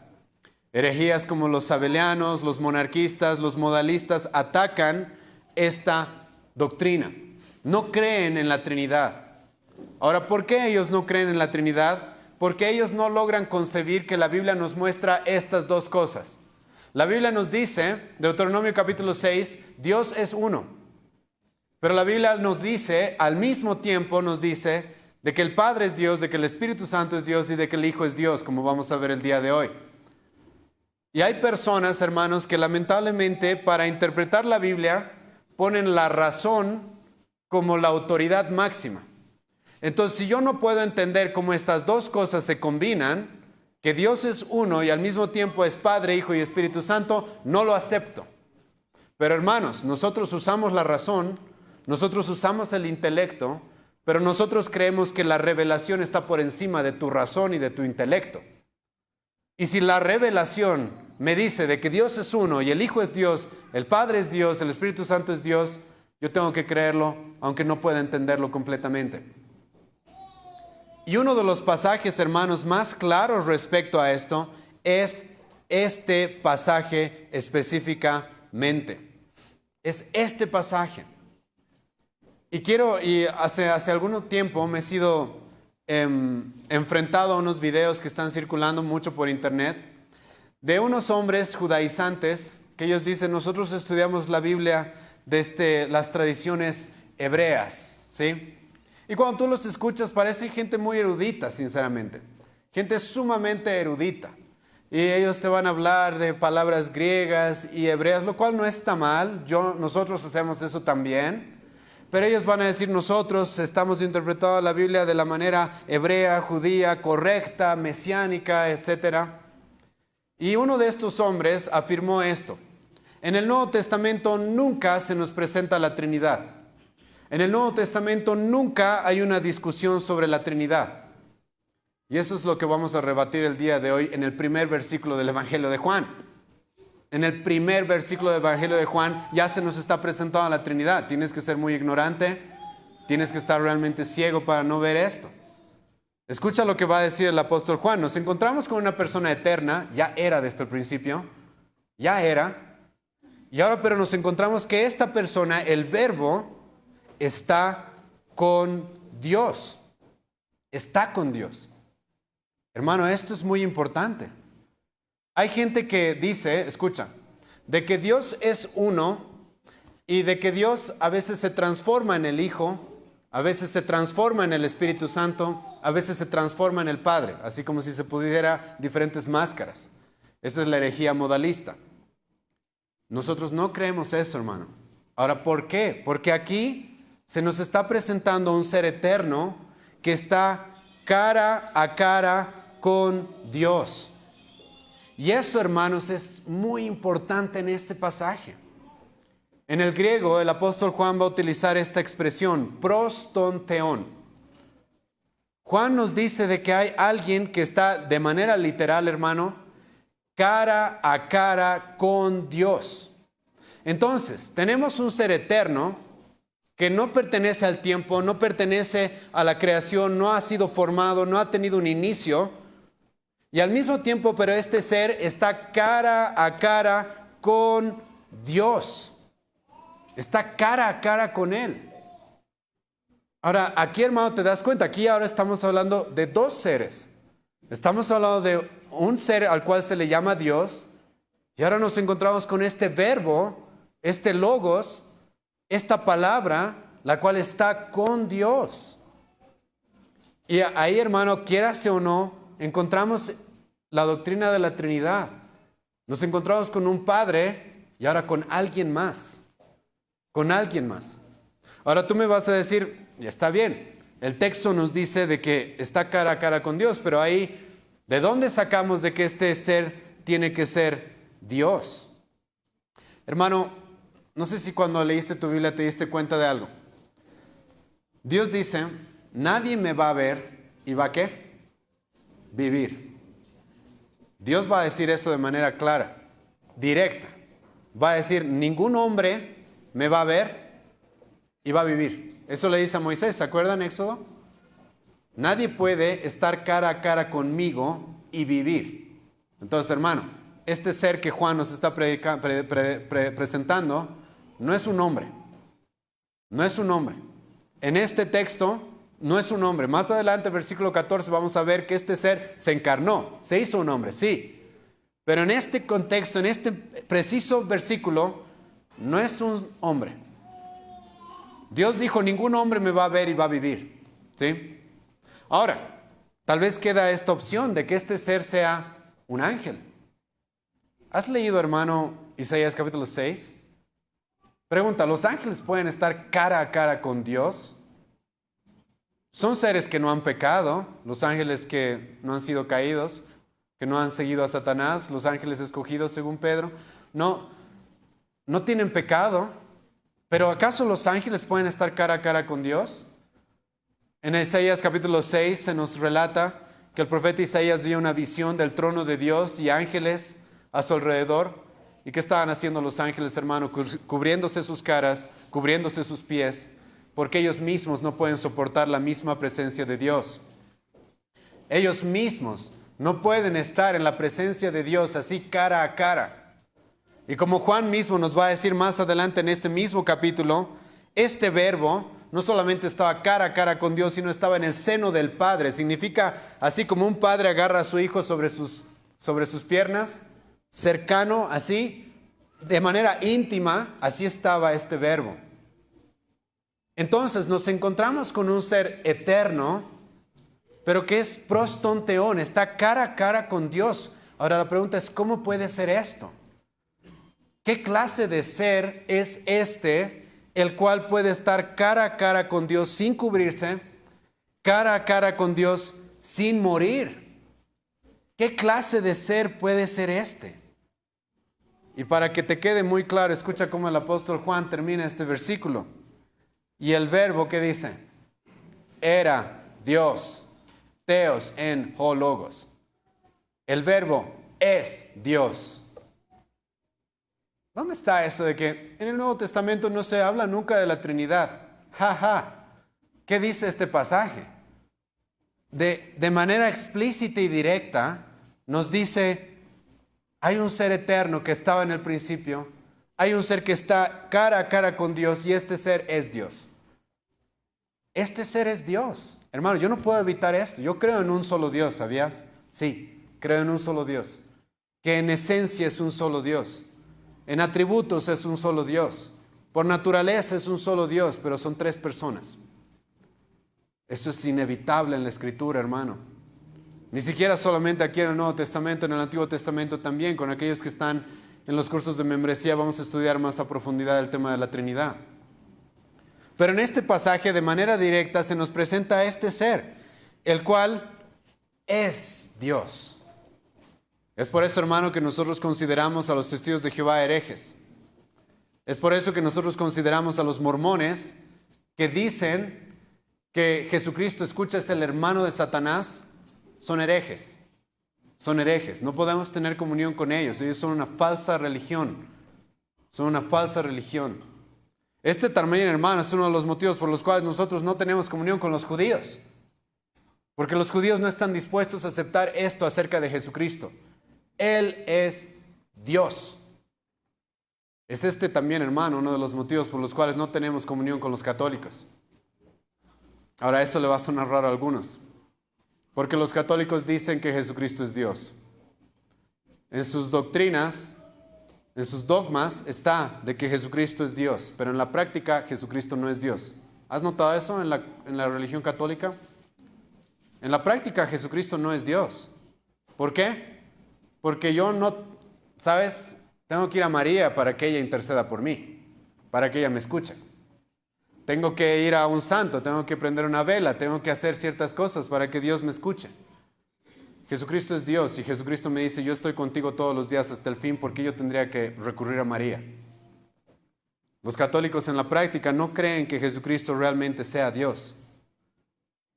Herejías como los sabelianos, los monarquistas, los modalistas atacan esta doctrina. No creen en la Trinidad. Ahora, ¿por qué ellos no creen en la Trinidad? Porque ellos no logran concebir que la Biblia nos muestra estas dos cosas. La Biblia nos dice, Deuteronomio capítulo 6, Dios es uno. Pero la Biblia nos dice, al mismo tiempo nos dice, de que el Padre es Dios, de que el Espíritu Santo es Dios y de que el Hijo es Dios, como vamos a ver el día de hoy. Y hay personas, hermanos, que lamentablemente para interpretar la Biblia ponen la razón como la autoridad máxima. Entonces, si yo no puedo entender cómo estas dos cosas se combinan, que Dios es uno y al mismo tiempo es Padre, Hijo y Espíritu Santo, no lo acepto. Pero hermanos, nosotros usamos la razón, nosotros usamos el intelecto, pero nosotros creemos que la revelación está por encima de tu razón y de tu intelecto. Y si la revelación me dice de que Dios es uno y el Hijo es Dios, el Padre es Dios, el Espíritu Santo es Dios, yo tengo que creerlo, aunque no pueda entenderlo completamente. Y uno de los pasajes, hermanos, más claros respecto a esto es este pasaje específicamente. Es este pasaje. Y hace algún tiempo me he sido enfrentado a unos videos que están circulando mucho por internet de unos hombres judaizantes que ellos dicen, nosotros estudiamos la Biblia desde las tradiciones hebreas, ¿sí? Y cuando tú los escuchas, parece gente muy erudita, sinceramente. Gente sumamente erudita. Y ellos te van a hablar de palabras griegas y hebreas, lo cual no está mal. Nosotros hacemos eso también. Pero ellos van a decir, nosotros estamos interpretando la Biblia de la manera hebrea, judía, correcta, mesiánica, etc. Y uno de estos hombres afirmó esto. En el Nuevo Testamento nunca se nos presenta la Trinidad. En el Nuevo Testamento nunca hay una discusión sobre la Trinidad. Y eso es lo que vamos a rebatir el día de hoy en el primer versículo del Evangelio de Juan. En el primer versículo del Evangelio de Juan ya se nos está presentando la Trinidad. Tienes que ser muy ignorante, tienes que estar realmente ciego para no ver esto. Escucha lo que va a decir el apóstol Juan. Nos encontramos con una persona eterna, ya era desde el principio, ya era, y ahora pero nos encontramos que esta persona, el Verbo, está con Dios. Está con Dios. Hermano, esto es muy importante. Hay gente que dice, escucha, de que Dios es uno y de que Dios a veces se transforma en el Hijo, a veces se transforma en el Espíritu Santo, a veces se transforma en el Padre, así como si se pudiera diferentes máscaras. Esa es la herejía modalista. Nosotros no creemos eso, hermano. Ahora, ¿por qué? Porque aquí se nos está presentando un ser eterno que está cara a cara con Dios. Y eso, hermanos, es muy importante en este pasaje. En el griego, el apóstol Juan va a utilizar esta expresión, prostonteón. Juan nos dice de que hay alguien que está de manera literal, hermano, cara a cara con Dios. Entonces, tenemos un ser eterno que no pertenece al tiempo, no pertenece a la creación, no ha sido formado, no ha tenido un inicio. Y al mismo tiempo, pero este ser está cara a cara con Dios. Está cara a cara con Él. Ahora, aquí, hermano, te das cuenta, aquí ahora estamos hablando de dos seres. Estamos hablando de un ser al cual se le llama Dios, y ahora nos encontramos con este verbo, este logos, esta palabra, la cual está con Dios. Y ahí, hermano, quieras o no, encontramos la doctrina de la Trinidad. Nos encontramos con un Padre y ahora con alguien más. Con alguien más. Ahora tú me vas a decir, ya está bien, el texto nos dice de que está cara a cara con Dios, pero ahí, ¿de dónde sacamos de que este ser tiene que ser Dios? Hermano, no sé si cuando leíste tu Biblia te diste cuenta de algo. Dios dice, nadie me va a ver y va a ¿qué? Vivir. Dios va a decir eso de manera clara, directa. Va a decir, ningún hombre me va a ver y va a vivir. Eso le dice a Moisés, ¿se acuerdan Éxodo? Nadie puede estar cara a cara conmigo y vivir. Entonces, hermano, este ser que Juan nos está presentando no es un hombre. No es un hombre. En este texto no es un hombre. Más adelante, versículo 14, vamos a ver que este ser se encarnó, se hizo un hombre, sí. Pero en este contexto, en este preciso versículo, no es un hombre. Dios dijo, ningún hombre me va a ver y va a vivir. ¿Sí? Ahora, tal vez queda esta opción de que este ser sea un ángel. ¿Has leído, hermano, Isaías capítulo 6? Pregunta, ¿los ángeles pueden estar cara a cara con Dios? Son seres que no han pecado, los ángeles que no han sido caídos, que no han seguido a Satanás, los ángeles escogidos según Pedro. No tienen pecado, pero ¿acaso los ángeles pueden estar cara a cara con Dios? En Isaías capítulo 6 se nos relata que el profeta Isaías vio una visión del trono de Dios y ángeles a su alrededor. ¿Y qué estaban haciendo los ángeles, hermano? Cubriéndose sus caras, cubriéndose sus pies, porque ellos mismos no pueden soportar la misma presencia de Dios. Ellos mismos no pueden estar en la presencia de Dios así cara a cara. Y como Juan mismo nos va a decir más adelante en este mismo capítulo, este verbo no solamente estaba cara a cara con Dios, sino estaba en el seno del Padre. Significa, así como un padre agarra a su hijo sobre sus piernas, cercano, así, de manera íntima, así estaba este verbo. Entonces nos encontramos con un ser eterno, pero que es prostonteón, está cara a cara con Dios. Ahora la pregunta es, ¿cómo puede ser esto? ¿Qué clase de ser es este, el cual puede estar cara a cara con Dios sin cubrirse, cara a cara con Dios sin morir? ¿Qué clase de ser puede ser este? Y para que te quede muy claro, escucha cómo el apóstol Juan termina este versículo. Y el verbo que dice, era Dios, theos en ho logos. El verbo es Dios. ¿Dónde está eso de que en el Nuevo Testamento no se habla nunca de la Trinidad? Ja, ja. ¿Qué dice este pasaje? de manera explícita y directa nos dice, hay un ser eterno que estaba en el principio, hay un ser que está cara a cara con Dios y este ser es Dios. Este ser es Dios. Hermano, yo no puedo evitar esto. Yo creo en un solo Dios, ¿sabías? Sí, creo en un solo Dios. Que en esencia es un solo Dios. En atributos es un solo Dios. Por naturaleza es un solo Dios, pero son tres personas. Eso es inevitable en la Escritura, hermano. Ni siquiera solamente aquí en el Nuevo Testamento, en el Antiguo Testamento también. Con aquellos que están en los cursos de membresía vamos a estudiar más a profundidad el tema de la Trinidad. Pero en este pasaje, de manera directa, se nos presenta a este ser, el cual es Dios. Es por eso, hermano, que nosotros consideramos a los testigos de Jehová herejes. Es por eso que nosotros consideramos a los mormones que dicen que Jesucristo, escucha, es el hermano de Satanás, son herejes. Son herejes. No podemos tener comunión con ellos. Ellos son una falsa religión. Son una falsa religión. Este también, hermano, es uno de los motivos por los cuales nosotros no tenemos comunión con los judíos. Porque los judíos no están dispuestos a aceptar esto acerca de Jesucristo. Él es Dios. Es este también, hermano, uno de los motivos por los cuales no tenemos comunión con los católicos. Ahora, eso le va a sonar raro a algunos. Porque los católicos dicen que Jesucristo es Dios. En sus doctrinas, en sus dogmas está de que Jesucristo es Dios, pero en la práctica Jesucristo no es Dios. ¿Has notado eso en la religión católica? En la práctica Jesucristo no es Dios. ¿Por qué? Porque yo no, ¿sabes? Tengo que ir a María para que ella interceda por mí, para que ella me escuche. Tengo que ir a un santo, tengo que prender una vela, tengo que hacer ciertas cosas para que Dios me escuche. Jesucristo es Dios y Jesucristo me dice, yo estoy contigo todos los días hasta el fin, ¿por qué yo tendría que recurrir a María? Los católicos en la práctica no creen que Jesucristo realmente sea Dios.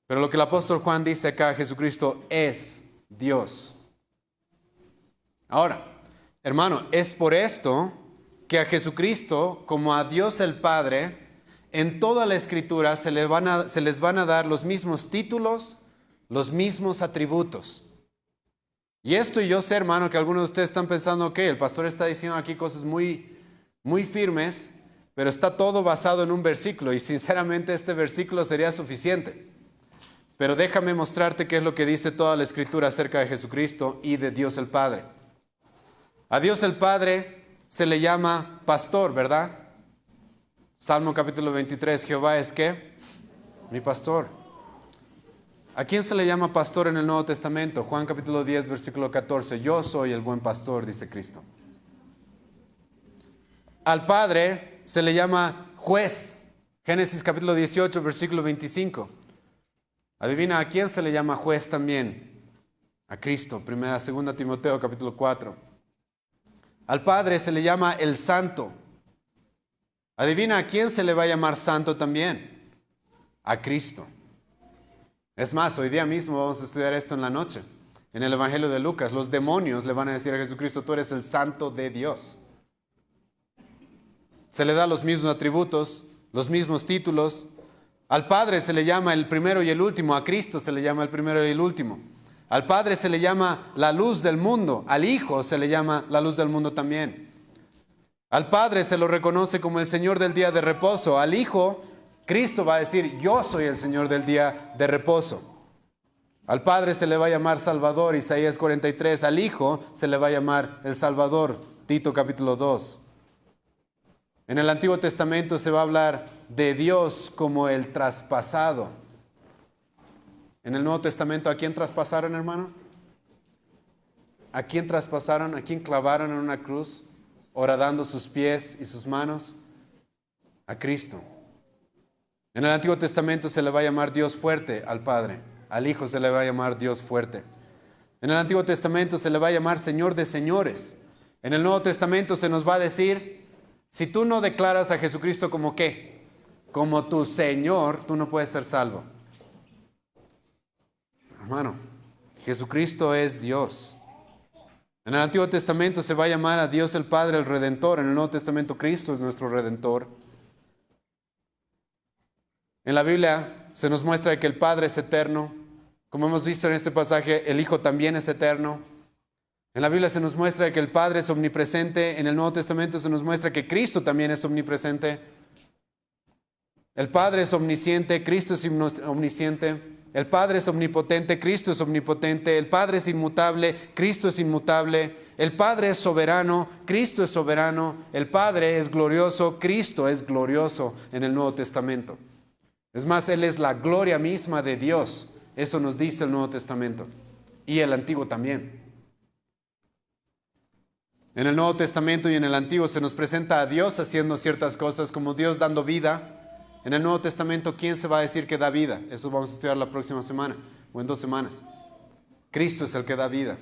Pero lo que el apóstol Juan dice acá, Jesucristo es Dios. Ahora, hermano, es por esto que a Jesucristo, como a Dios el Padre, en toda la Escritura se les van a dar los mismos títulos, los mismos atributos. Y esto, y yo sé, hermano, que algunos de ustedes están pensando, ok, el pastor está diciendo aquí cosas muy, muy firmes, pero está todo basado en un versículo, y sinceramente este versículo sería suficiente. Pero déjame mostrarte qué es lo que dice toda la Escritura acerca de Jesucristo y de Dios el Padre. A Dios el Padre se le llama pastor, ¿verdad? Salmo capítulo 23, Jehová es ¿qué? Mi pastor. ¿A quién se le llama pastor en el Nuevo Testamento? Juan capítulo 10, versículo 14. Yo soy el buen pastor, dice Cristo. Al Padre se le llama juez. Génesis capítulo 18, versículo 25. Adivina, ¿a quién se le llama juez también? A Cristo. Primera, segunda Timoteo capítulo 4. Al Padre se le llama el Santo. Adivina, ¿a quién se le va a llamar santo también? A Cristo. Es más, hoy día mismo vamos a estudiar esto en la noche. En el Evangelio de Lucas, los demonios le van a decir a Jesucristo, tú eres el santo de Dios. Se le da los mismos atributos, los mismos títulos. Al Padre se le llama el primero y el último, a Cristo se le llama el primero y el último. Al Padre se le llama la luz del mundo, al Hijo se le llama la luz del mundo también. Al Padre se lo reconoce como el Señor del día de reposo. Al Hijo, Cristo va a decir, yo soy el Señor del día de reposo. Al Padre se le va a llamar Salvador, Isaías 43. Al Hijo se le va a llamar el Salvador, Tito capítulo 2. En el Antiguo Testamento se va a hablar de Dios como el traspasado. En el Nuevo Testamento, ¿a quién traspasaron, hermano? ¿A quién traspasaron? ¿A quién clavaron en una cruz? Horadando sus pies y sus manos, a Cristo. En el Antiguo Testamento se le va a llamar Dios fuerte al Padre, al Hijo se le va a llamar Dios fuerte. En el Antiguo Testamento se le va a llamar Señor de señores. En el Nuevo Testamento se nos va a decir, si tú no declaras a Jesucristo como ¿qué? Como tu Señor, tú no puedes ser salvo. Hermano, Jesucristo es Dios. En el Antiguo Testamento se va a llamar a Dios el Padre el Redentor. En el Nuevo Testamento Cristo es nuestro Redentor. En la Biblia se nos muestra que el Padre es eterno, Como hemos visto en este pasaje, el Hijo también es eterno. En la Biblia se nos muestra que el Padre es omnipresente. En el Nuevo Testamento se nos muestra que Cristo también es omnipresente. El Padre es omnisciente, Cristo es omnisciente. El Padre es omnipotente, Cristo es omnipotente. El Padre es inmutable, Cristo es inmutable. El Padre es soberano, Cristo es soberano. El Padre es glorioso, Cristo es glorioso en el Nuevo Testamento. Es más, Él es la gloria misma de Dios. Eso nos dice el Nuevo Testamento. Y el Antiguo también. En el Nuevo Testamento y en el Antiguo se nos presenta a Dios haciendo ciertas cosas, como Dios dando vida. En el Nuevo Testamento, ¿quién se va a decir que da vida? Eso vamos a estudiar la próxima semana o en 2 semanas. Cristo es el que da vida.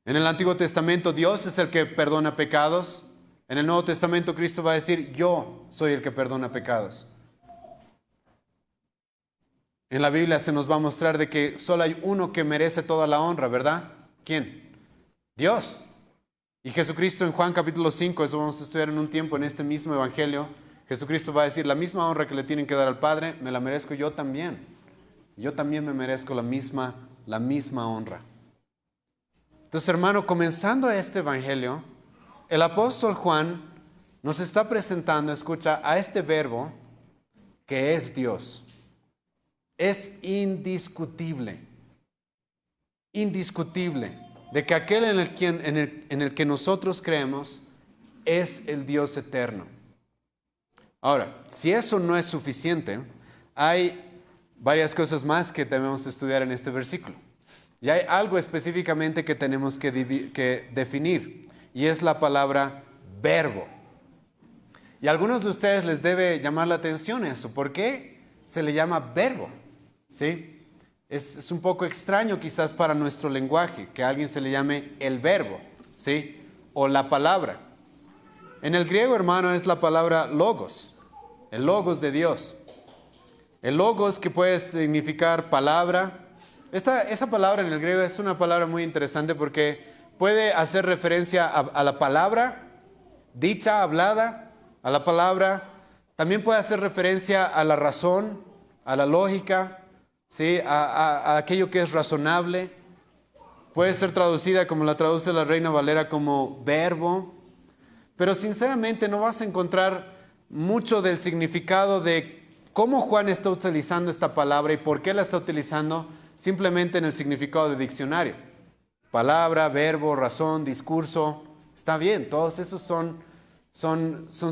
En el Antiguo Testamento, Dios es el que perdona pecados. En el Nuevo Testamento, Cristo va a decir, yo soy el que perdona pecados. En la Biblia se nos va a mostrar de que solo hay uno que merece toda la honra, ¿verdad? ¿Quién? Dios. Y Jesucristo en Juan capítulo 5, eso vamos a estudiar en un tiempo en este mismo evangelio. Jesucristo va a decir, la misma honra que le tienen que dar al Padre, me la merezco yo también. Yo también me merezco la misma honra. Entonces, hermano, comenzando este evangelio, el apóstol Juan nos está presentando, escucha, a este verbo que es Dios. Es indiscutible de que aquel en el que nosotros creemos es el Dios eterno. Ahora, si eso no es suficiente, hay varias cosas más que debemos estudiar en este versículo. Y hay algo específicamente que tenemos que definir, y es la palabra verbo. Y a algunos de ustedes les debe llamar la atención eso. ¿Por qué se le llama verbo? ¿Sí? Es un poco extraño quizás para nuestro lenguaje que a alguien se le llame el verbo, ¿sí? O la palabra. En el griego, hermano, es la palabra logos, el logos de Dios. El logos, que puede significar palabra. Esa palabra en el griego es una palabra muy interesante porque puede hacer referencia a la palabra dicha, hablada, a la palabra. También puede hacer referencia a la razón, a la lógica, ¿sí? a aquello que es razonable. Puede ser traducida, como la traduce la Reina Valera, como verbo. Pero sinceramente no vas a encontrar mucho del significado de cómo Juan está utilizando esta palabra y por qué la está utilizando simplemente en el significado de diccionario. Palabra, verbo, razón, discurso, está bien, todos esos son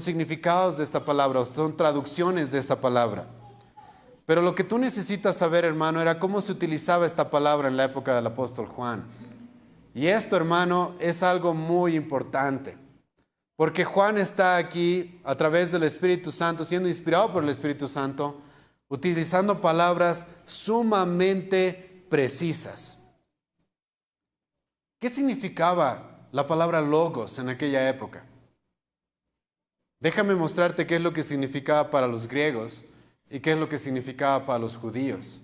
significados de esta palabra, son traducciones de esta palabra. Pero lo que tú necesitas saber, hermano, era cómo se utilizaba esta palabra en la época del apóstol Juan. Y esto, hermano, es algo muy importante. Porque Juan está aquí a través del Espíritu Santo, siendo inspirado por el Espíritu Santo, utilizando palabras sumamente precisas. ¿Qué significaba la palabra logos en aquella época? Déjame mostrarte qué es lo que significaba para los griegos y qué es lo que significaba para los judíos.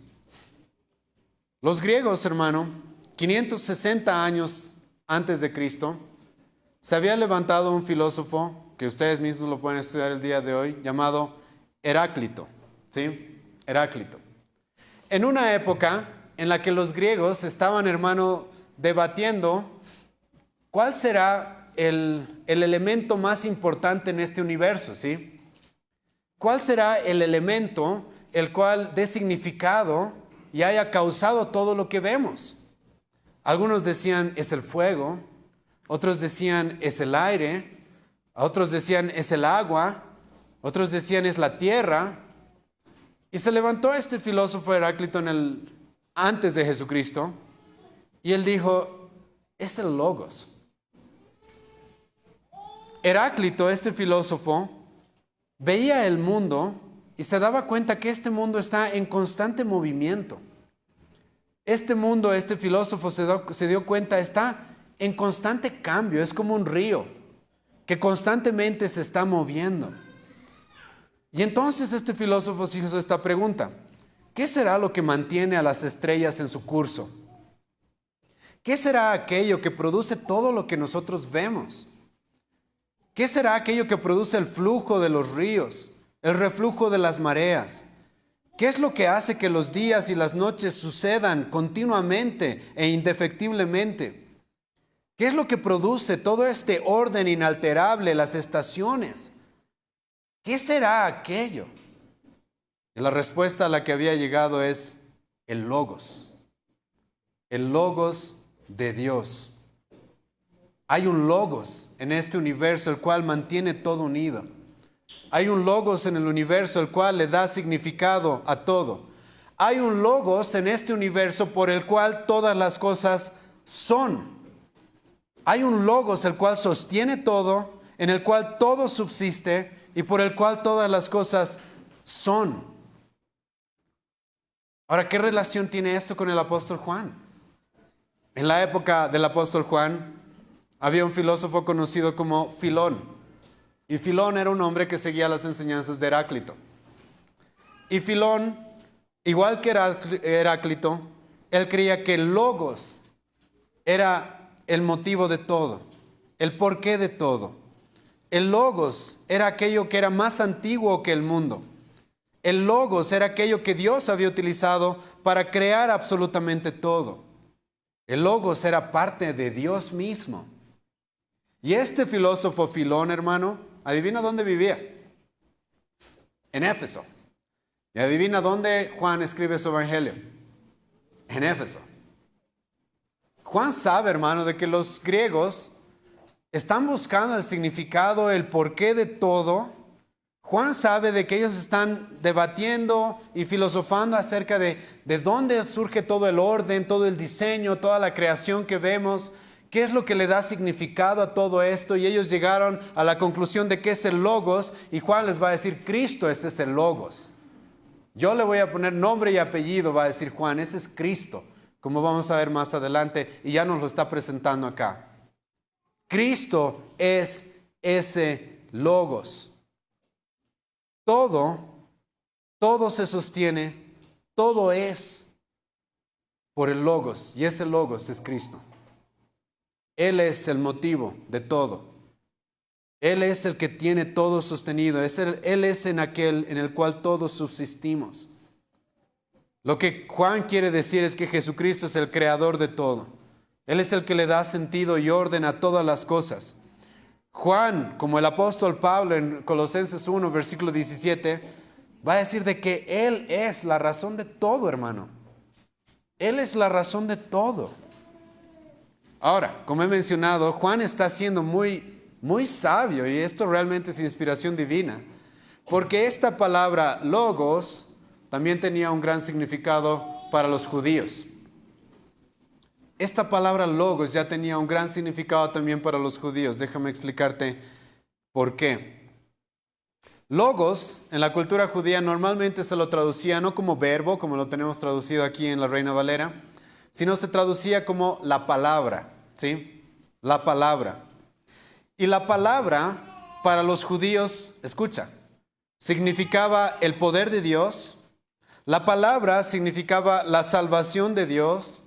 Los griegos, hermano, 560 años antes de Cristo, se había levantado un filósofo, que ustedes mismos lo pueden estudiar el día de hoy, llamado Heráclito. ¿Sí? Heráclito. En una época en la que los griegos estaban, hermano, debatiendo cuál será el elemento más importante en este universo, ¿sí? ¿Cuál será el elemento el cual dé significado y haya causado todo lo que vemos? Algunos decían es el fuego, otros decían es el aire, otros decían es el agua, otros decían es la tierra. Y se levantó este filósofo Heráclito antes de Jesucristo y él dijo, es el logos. Heráclito, este filósofo, veía el mundo y se daba cuenta que este mundo está en constante movimiento. Este mundo, este filósofo se dio cuenta, está en constante cambio, es como un río que constantemente se está moviendo. Y entonces este filósofo se hizo esta pregunta: ¿qué será lo que mantiene a las estrellas en su curso? ¿Qué será aquello que produce todo lo que nosotros vemos? ¿Qué será aquello que produce el flujo de los ríos, el reflujo de las mareas? ¿Qué es lo que hace que los días y las noches sucedan continuamente e indefectiblemente? ¿Qué es lo que produce todo este orden inalterable, las estaciones? ¿Qué será aquello? Y la respuesta a la que había llegado es el Logos de Dios. Hay un Logos en este universo el cual mantiene todo unido. Hay un Logos en el universo el cual le da significado a todo. Hay un Logos en este universo por el cual todas las cosas son. Hay un Logos el cual sostiene todo, en el cual todo subsiste y por el cual todas las cosas son. Ahora, ¿qué relación tiene esto con el apóstol Juan? En la época del apóstol Juan había un filósofo conocido como Filón. Y Filón era un hombre que seguía las enseñanzas de Heráclito. Y Filón, igual que Heráclito, él creía que el Logos era el motivo de todo, el porqué de todo. El Logos era aquello que era más antiguo que el mundo. El Logos era aquello que Dios había utilizado para crear absolutamente todo. El Logos era parte de Dios mismo. Y este filósofo Filón, hermano, adivina dónde vivía. En Éfeso. Y adivina dónde Juan escribe su evangelio. En Éfeso. Juan sabe, hermano, de que los griegos están buscando el significado, el porqué de todo. Juan sabe de que ellos están debatiendo y filosofando acerca de dónde surge todo el orden, todo el diseño, toda la creación que vemos, qué es lo que le da significado a todo esto. Y ellos llegaron a la conclusión de que es el Logos, y Juan les va a decir, Cristo, ese es el Logos. Yo le voy a poner nombre y apellido, va a decir Juan, ese es Cristo, como vamos a ver más adelante, y ya nos lo está presentando acá. Cristo es ese Logos. Todo se sostiene, todo es por el Logos, y ese Logos es Cristo. Él es el motivo de todo. Él es el que tiene todo sostenido. Él es en aquel en el cual todos subsistimos. Lo que Juan quiere decir es que Jesucristo es el creador de todo. Él es el que le da sentido y orden a todas las cosas. Juan, como el apóstol Pablo en Colosenses 1, versículo 17, va a decir de que Él es la razón de todo, hermano. Él es la razón de todo. Ahora, como he mencionado, Juan está siendo muy sabio, y esto realmente es inspiración divina, porque esta palabra Logos también tenía un gran significado para los judíos. Esta palabra Logos ya tenía un gran significado también para los judíos. Déjame explicarte por qué. Logos, en la cultura judía, normalmente se lo traducía no como verbo, como lo tenemos traducido aquí en la Reina Valera, sino se traducía como la palabra, ¿sí? La palabra. Y la palabra para los judíos, escucha, significaba el poder de Dios. La palabra significaba la salvación de Dios.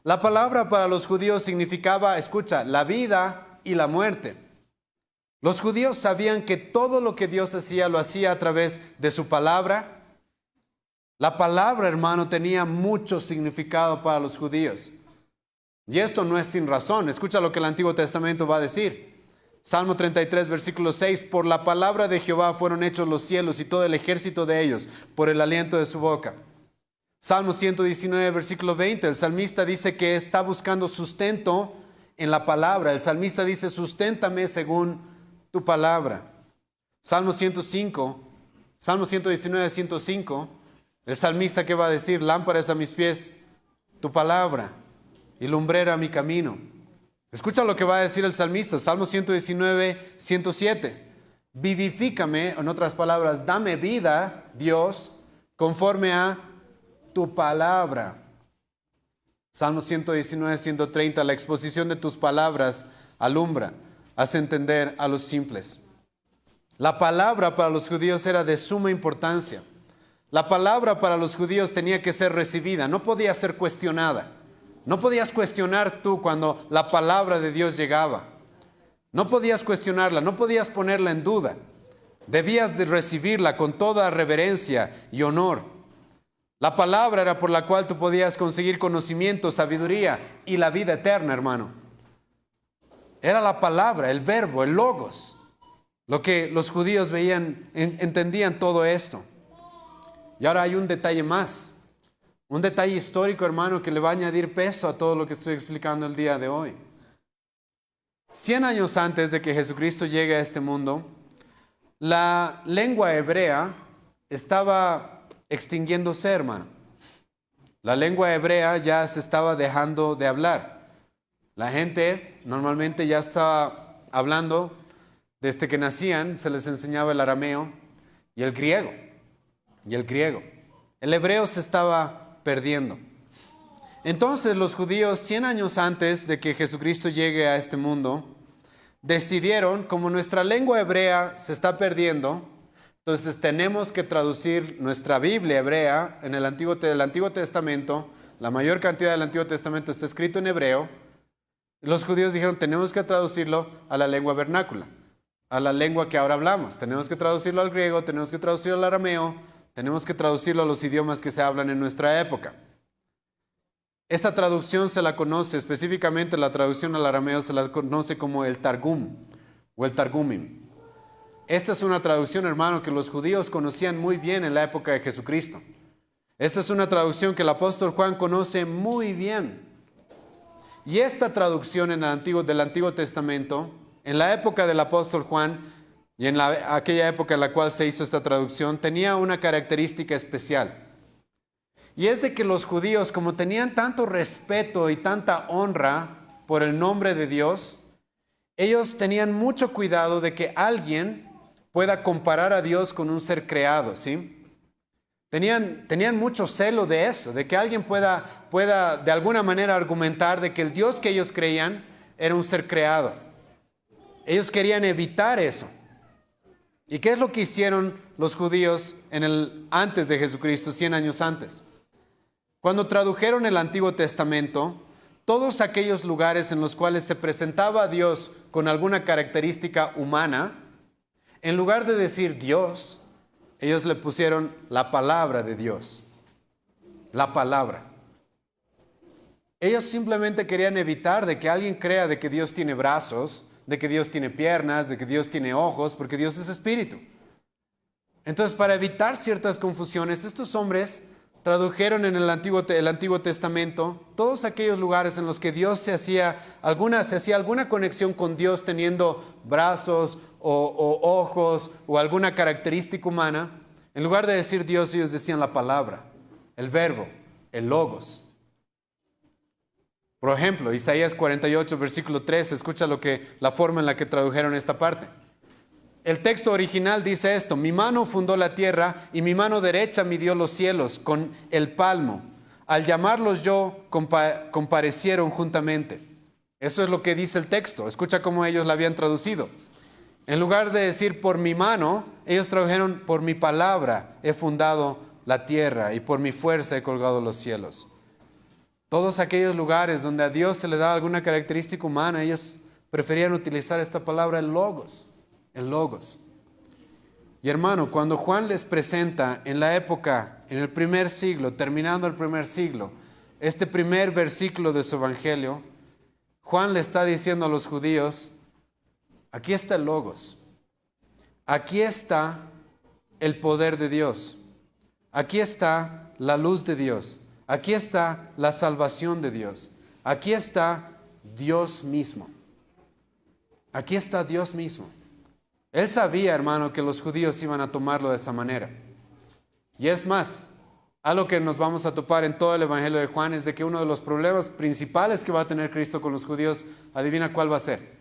La palabra para los judíos significaba, escucha, la vida y la muerte. Los judíos sabían que todo lo que Dios hacía, lo hacía a través de su palabra. La palabra, hermano, tenía mucho significado para los judíos. Y esto no es sin razón. Escucha lo que el Antiguo Testamento va a decir. Salmo 33, versículo 6. Por la palabra de Jehová fueron hechos los cielos y todo el ejército de ellos, por el aliento de su boca. Salmo 119, versículo 20, el salmista dice que está buscando sustento en la palabra. El salmista dice, susténtame según tu palabra. Salmo 119, 105, el salmista que va a decir, lámpara es a mis pies tu palabra y lumbrera a mi camino. Escucha lo que va a decir el salmista, Salmo 119, 107. Vivifícame, en otras palabras, dame vida, Dios, conforme a tu palabra. Salmo 119, 130, la exposición de tus palabras alumbra, hace entender a los simples. La palabra para los judíos era de suma importancia. La palabra para los judíos tenía que ser recibida, no podía ser cuestionada. No podías cuestionar tú cuando la palabra de Dios llegaba. No podías cuestionarla, no podías ponerla en duda. Debías de recibirla con toda reverencia y honor. La palabra era por la cual tú podías conseguir conocimiento, sabiduría y la vida eterna, hermano. Era la palabra, el verbo, el logos. Lo que los judíos veían, entendían todo esto. Y ahora hay un detalle más. Un detalle histórico, hermano, que le va a añadir peso a todo lo que estoy explicando el día de hoy. 100 años antes de que Jesucristo llegue a este mundo, la lengua hebrea estaba extinguiéndose, hermano. La lengua hebrea ya se estaba dejando de hablar. La gente normalmente ya estaba hablando, desde que nacían se les enseñaba el arameo y el griego. El hebreo se estaba perdiendo. Entonces los judíos, 100 años antes de que Jesucristo llegue a este mundo, decidieron, como nuestra lengua hebrea se está perdiendo, entonces tenemos que traducir nuestra Biblia hebrea en el Antiguo Testamento. La mayor cantidad del Antiguo Testamento está escrito en hebreo. Los judíos dijeron, tenemos que traducirlo a la lengua vernácula, a la lengua que ahora hablamos. Tenemos que traducirlo al griego, tenemos que traducirlo al arameo, tenemos que traducirlo a los idiomas que se hablan en nuestra época. Esa traducción se la conoce, específicamente la traducción al arameo se la conoce como el Targum o el Targumim. Esta es una traducción, hermano, que los judíos conocían muy bien en la época de Jesucristo. Esta es una traducción que el apóstol Juan conoce muy bien. Y esta traducción del Antiguo Testamento, en la época del apóstol Juan y en aquella época en la cual se hizo esta traducción, tenía una característica especial. Y es de que los judíos, como tenían tanto respeto y tanta honra por el nombre de Dios, ellos tenían mucho cuidado de que alguien pueda comparar a Dios con un ser creado, ¿sí? Tenían mucho celo de eso, de que alguien pueda de alguna manera argumentar de que el Dios que ellos creían era un ser creado. Ellos querían evitar eso. ¿Y qué es lo que hicieron los judíos antes de Jesucristo, 100 años antes? Cuando tradujeron el Antiguo Testamento, todos aquellos lugares en los cuales se presentaba a Dios con alguna característica humana, en lugar de decir Dios, ellos le pusieron la palabra de Dios. La palabra. Ellos simplemente querían evitar de que alguien crea de que Dios tiene brazos, de que Dios tiene piernas, de que Dios tiene ojos, porque Dios es espíritu. Entonces, para evitar ciertas confusiones, estos hombres tradujeron en el Antiguo Testamento todos aquellos lugares en los que Dios se hacía alguna conexión con Dios teniendo brazos o ojos o alguna característica humana. En lugar de decir Dios, ellos decían la palabra, el verbo, el logos. Por ejemplo, Isaías 48, versículo 3, escucha la forma en la que tradujeron esta parte. El texto original dice esto: mi mano fundó la tierra y mi mano derecha midió los cielos con el palmo. Al llamarlos yo, comparecieron juntamente. Eso es lo que dice el texto. Escucha cómo ellos la habían traducido. En lugar de decir por mi mano, ellos tradujeron por mi palabra he fundado la tierra y por mi fuerza he colgado los cielos. Todos aquellos lugares donde a Dios se le da alguna característica humana, ellos preferían utilizar esta palabra, el logos. El logos. Y hermano, cuando Juan les presenta en la época, en el primer siglo, terminando el primer siglo, este primer versículo de su evangelio, Juan le está diciendo a los judíos, aquí está el logos, aquí está el poder de Dios, aquí está la luz de Dios, aquí está la salvación de Dios, aquí está Dios mismo, aquí está Dios mismo. Él sabía, hermano, que los judíos iban a tomarlo de esa manera. Y es más, algo que nos vamos a topar en todo el Evangelio de Juan es de que uno de los problemas principales que va a tener Cristo con los judíos, adivina cuál va a ser.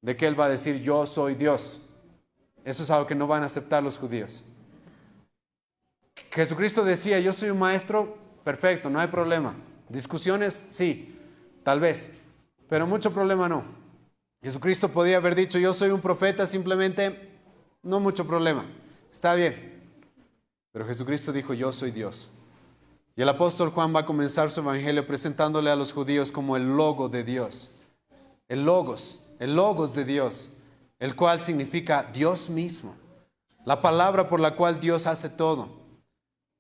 De que Él va a decir, yo soy Dios. Eso es algo que no van a aceptar los judíos. Jesucristo decía, yo soy un maestro, perfecto, no hay problema. Discusiones, sí, tal vez, pero mucho problema no. Jesucristo podía haber dicho, yo soy un profeta, simplemente, no mucho problema, está bien. Pero Jesucristo dijo, yo soy Dios. Y el apóstol Juan va a comenzar su evangelio presentándole a los judíos como el logo de Dios. El logos de Dios, el cual significa Dios mismo. La palabra por la cual Dios hace todo.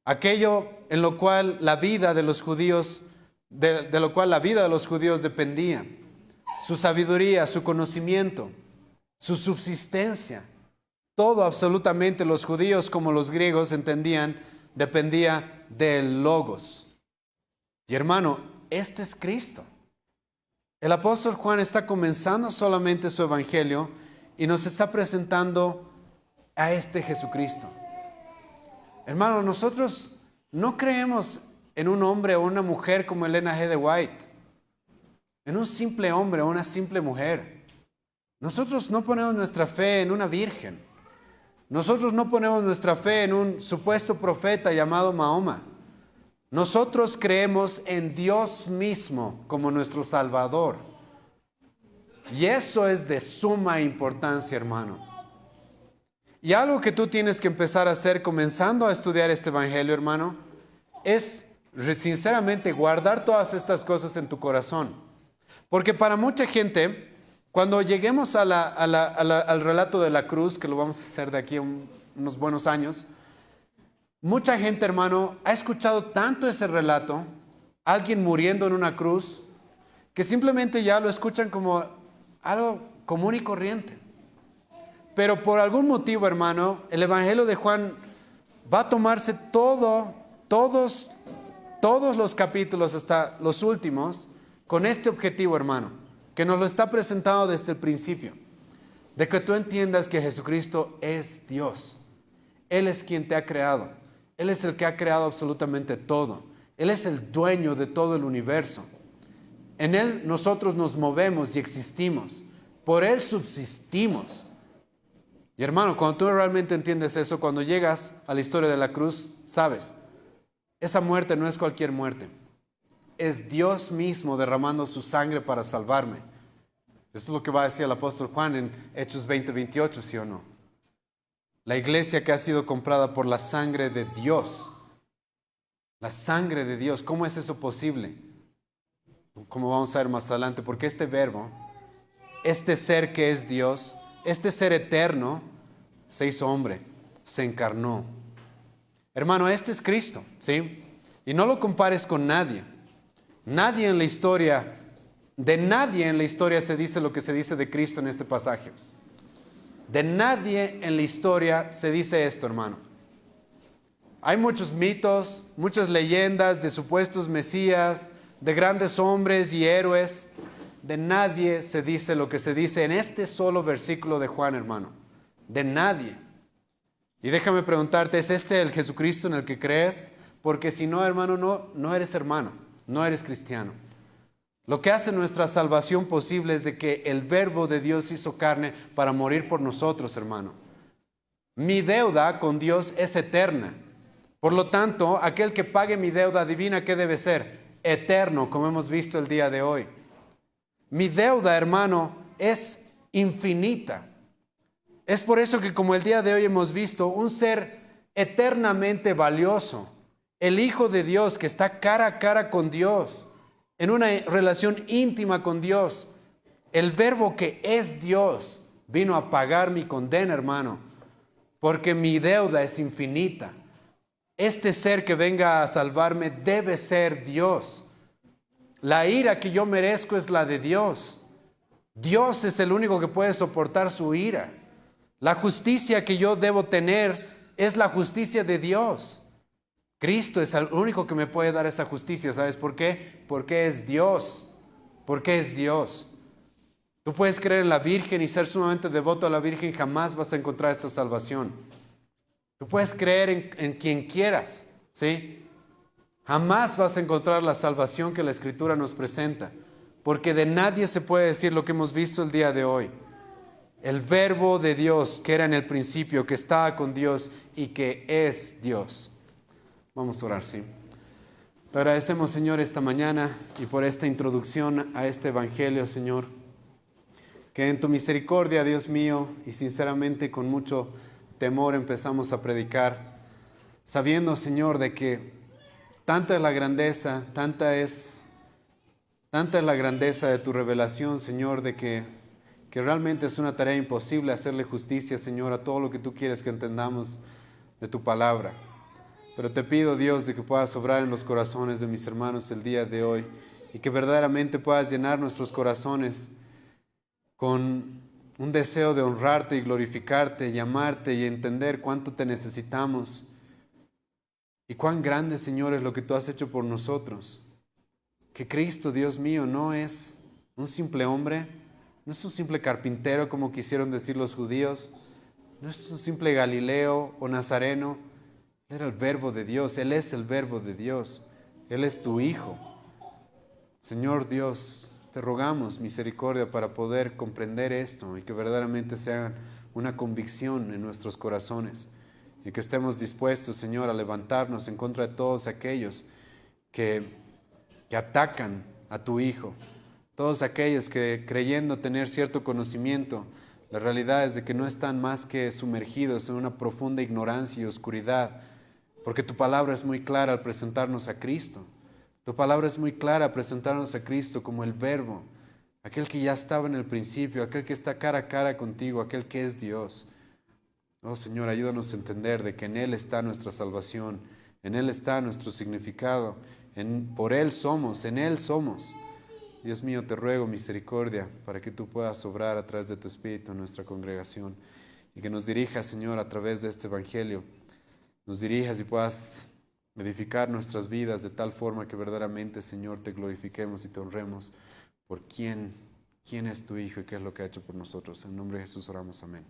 aquello en lo cual la vida de los judíos, de lo cual la vida de los judíos dependía, su sabiduría, su conocimiento, su subsistencia. Todo absolutamente los judíos como los griegos entendían, dependía del Logos. Y hermano, este es Cristo. El apóstol Juan está comenzando solamente su evangelio y nos está presentando a este Jesucristo. Hermano, nosotros no creemos en un hombre o una mujer como Elena G. de White, en un simple hombre o una simple mujer. Nosotros no ponemos nuestra fe en una virgen. Nosotros no ponemos nuestra fe en un supuesto profeta llamado Mahoma. Nosotros creemos en Dios mismo como nuestro Salvador. Y eso es de suma importancia, hermano. Y algo que tú tienes que empezar a hacer comenzando a estudiar este evangelio, hermano, es sinceramente guardar todas estas cosas en tu corazón. Porque para mucha gente, cuando lleguemos al relato de la cruz, que lo vamos a hacer de aquí a unos buenos años, mucha gente, hermano, ha escuchado tanto ese relato, alguien muriendo en una cruz, que simplemente ya lo escuchan como algo común y corriente. Pero por algún motivo, hermano, el Evangelio de Juan va a tomarse todos los capítulos hasta los últimos con este objetivo, hermano, que nos lo está presentado desde el principio, de que tú entiendas que Jesucristo es Dios. Él es quien te ha creado. Él es el que ha creado absolutamente todo. Él es el dueño de todo el universo. En Él nosotros nos movemos y existimos. Por Él subsistimos. Y hermano, cuando tú realmente entiendes eso, cuando llegas a la historia de la cruz, sabes, esa muerte no es cualquier muerte. Es Dios mismo derramando su sangre para salvarme. Eso es lo que va a decir el apóstol Juan en Hechos 20:28, ¿sí o no? La iglesia que ha sido comprada por la sangre de Dios. La sangre de Dios. ¿Cómo es eso posible? Como vamos a ver más adelante, porque este verbo, este ser que es Dios, este ser eterno, se hizo hombre, se encarnó. Hermano, este es Cristo, ¿sí? Y no lo compares con nadie. Nadie en la historia, de nadie en la historia se dice lo que se dice de Cristo en este pasaje. De nadie en la historia se dice esto, hermano. Hay muchos mitos, muchas leyendas de supuestos mesías, de grandes hombres y héroes. De nadie se dice lo que se dice en este solo versículo de Juan, hermano. De nadie. Y déjame preguntarte, ¿es este el Jesucristo en el que crees? Porque si no, hermano, no eres hermano, no eres cristiano. Lo que hace nuestra salvación posible es de que el Verbo de Dios hizo carne para morir por nosotros, hermano. Mi deuda con Dios es eterna. Por lo tanto, aquel que pague mi deuda, adivina qué debe ser. Eterno, como hemos visto el día de hoy. Mi deuda, hermano, es infinita. Es por eso que como el día de hoy hemos visto, un ser eternamente valioso, el Hijo de Dios que está cara a cara con Dios, en una relación íntima con Dios, el Verbo que es Dios, vino a pagar mi condena, hermano, porque mi deuda es infinita. Este ser que venga a salvarme debe ser Dios. La ira que yo merezco es la de Dios. Dios es el único que puede soportar su ira. La justicia que yo debo tener es la justicia de Dios. Cristo es el único que me puede dar esa justicia. ¿Sabes por qué? Porque es Dios. Porque es Dios. Tú puedes creer en la Virgen y ser sumamente devoto a la Virgen, jamás vas a encontrar esta salvación. Tú puedes creer en quien quieras, ¿sí? Jamás vas a encontrar la salvación que la Escritura nos presenta, porque de nadie se puede decir lo que hemos visto el día de hoy. El Verbo de Dios, que era en el principio, que estaba con Dios y que es Dios. Vamos a orar, ¿sí? Te agradecemos, Señor, esta mañana y por esta introducción a este Evangelio, Señor. Que en tu misericordia, Dios mío, y sinceramente con mucho temor empezamos a predicar, sabiendo, Señor, de que tanta es la grandeza, tanta es la grandeza de tu revelación, Señor, de que realmente es una tarea imposible hacerle justicia, Señor, a todo lo que tú quieres que entendamos de tu palabra. Pero te pido, Dios, de que puedas obrar en los corazones de mis hermanos el día de hoy y que verdaderamente puedas llenar nuestros corazones con un deseo de honrarte y glorificarte y amarte y entender cuánto te necesitamos y cuán grande, Señor, es lo que tú has hecho por nosotros. Que Cristo, Dios mío, no es un simple hombre, no es un simple carpintero como quisieron decir los judíos, no es un simple Galileo o Nazareno. Él era el Verbo de Dios, Él es el Verbo de Dios, Él es tu Hijo. Señor Dios, te rogamos misericordia para poder comprender esto y que verdaderamente sea una convicción en nuestros corazones y que estemos dispuestos, Señor, a levantarnos en contra de todos aquellos que atacan a tu Hijo, todos aquellos que creyendo tener cierto conocimiento, la realidad es de que no están más que sumergidos en una profunda ignorancia y oscuridad, porque tu palabra es muy clara al presentarnos a Cristo. Tu palabra es muy clara al presentarnos a Cristo como el Verbo, aquel que ya estaba en el principio, aquel que está cara a cara contigo, aquel que es Dios. Oh Señor, ayúdanos a entender de que en Él está nuestra salvación, en Él está nuestro significado, por Él somos, en Él somos. Dios mío, te ruego misericordia para que tú puedas obrar a través de tu Espíritu en nuestra congregación y que nos dirijas, Señor, a través de este Evangelio. Nos dirijas y puedas edificar nuestras vidas de tal forma que verdaderamente, Señor, te glorifiquemos y te honremos por quién es tu Hijo y qué es lo que ha hecho por nosotros. En nombre de Jesús oramos, amén.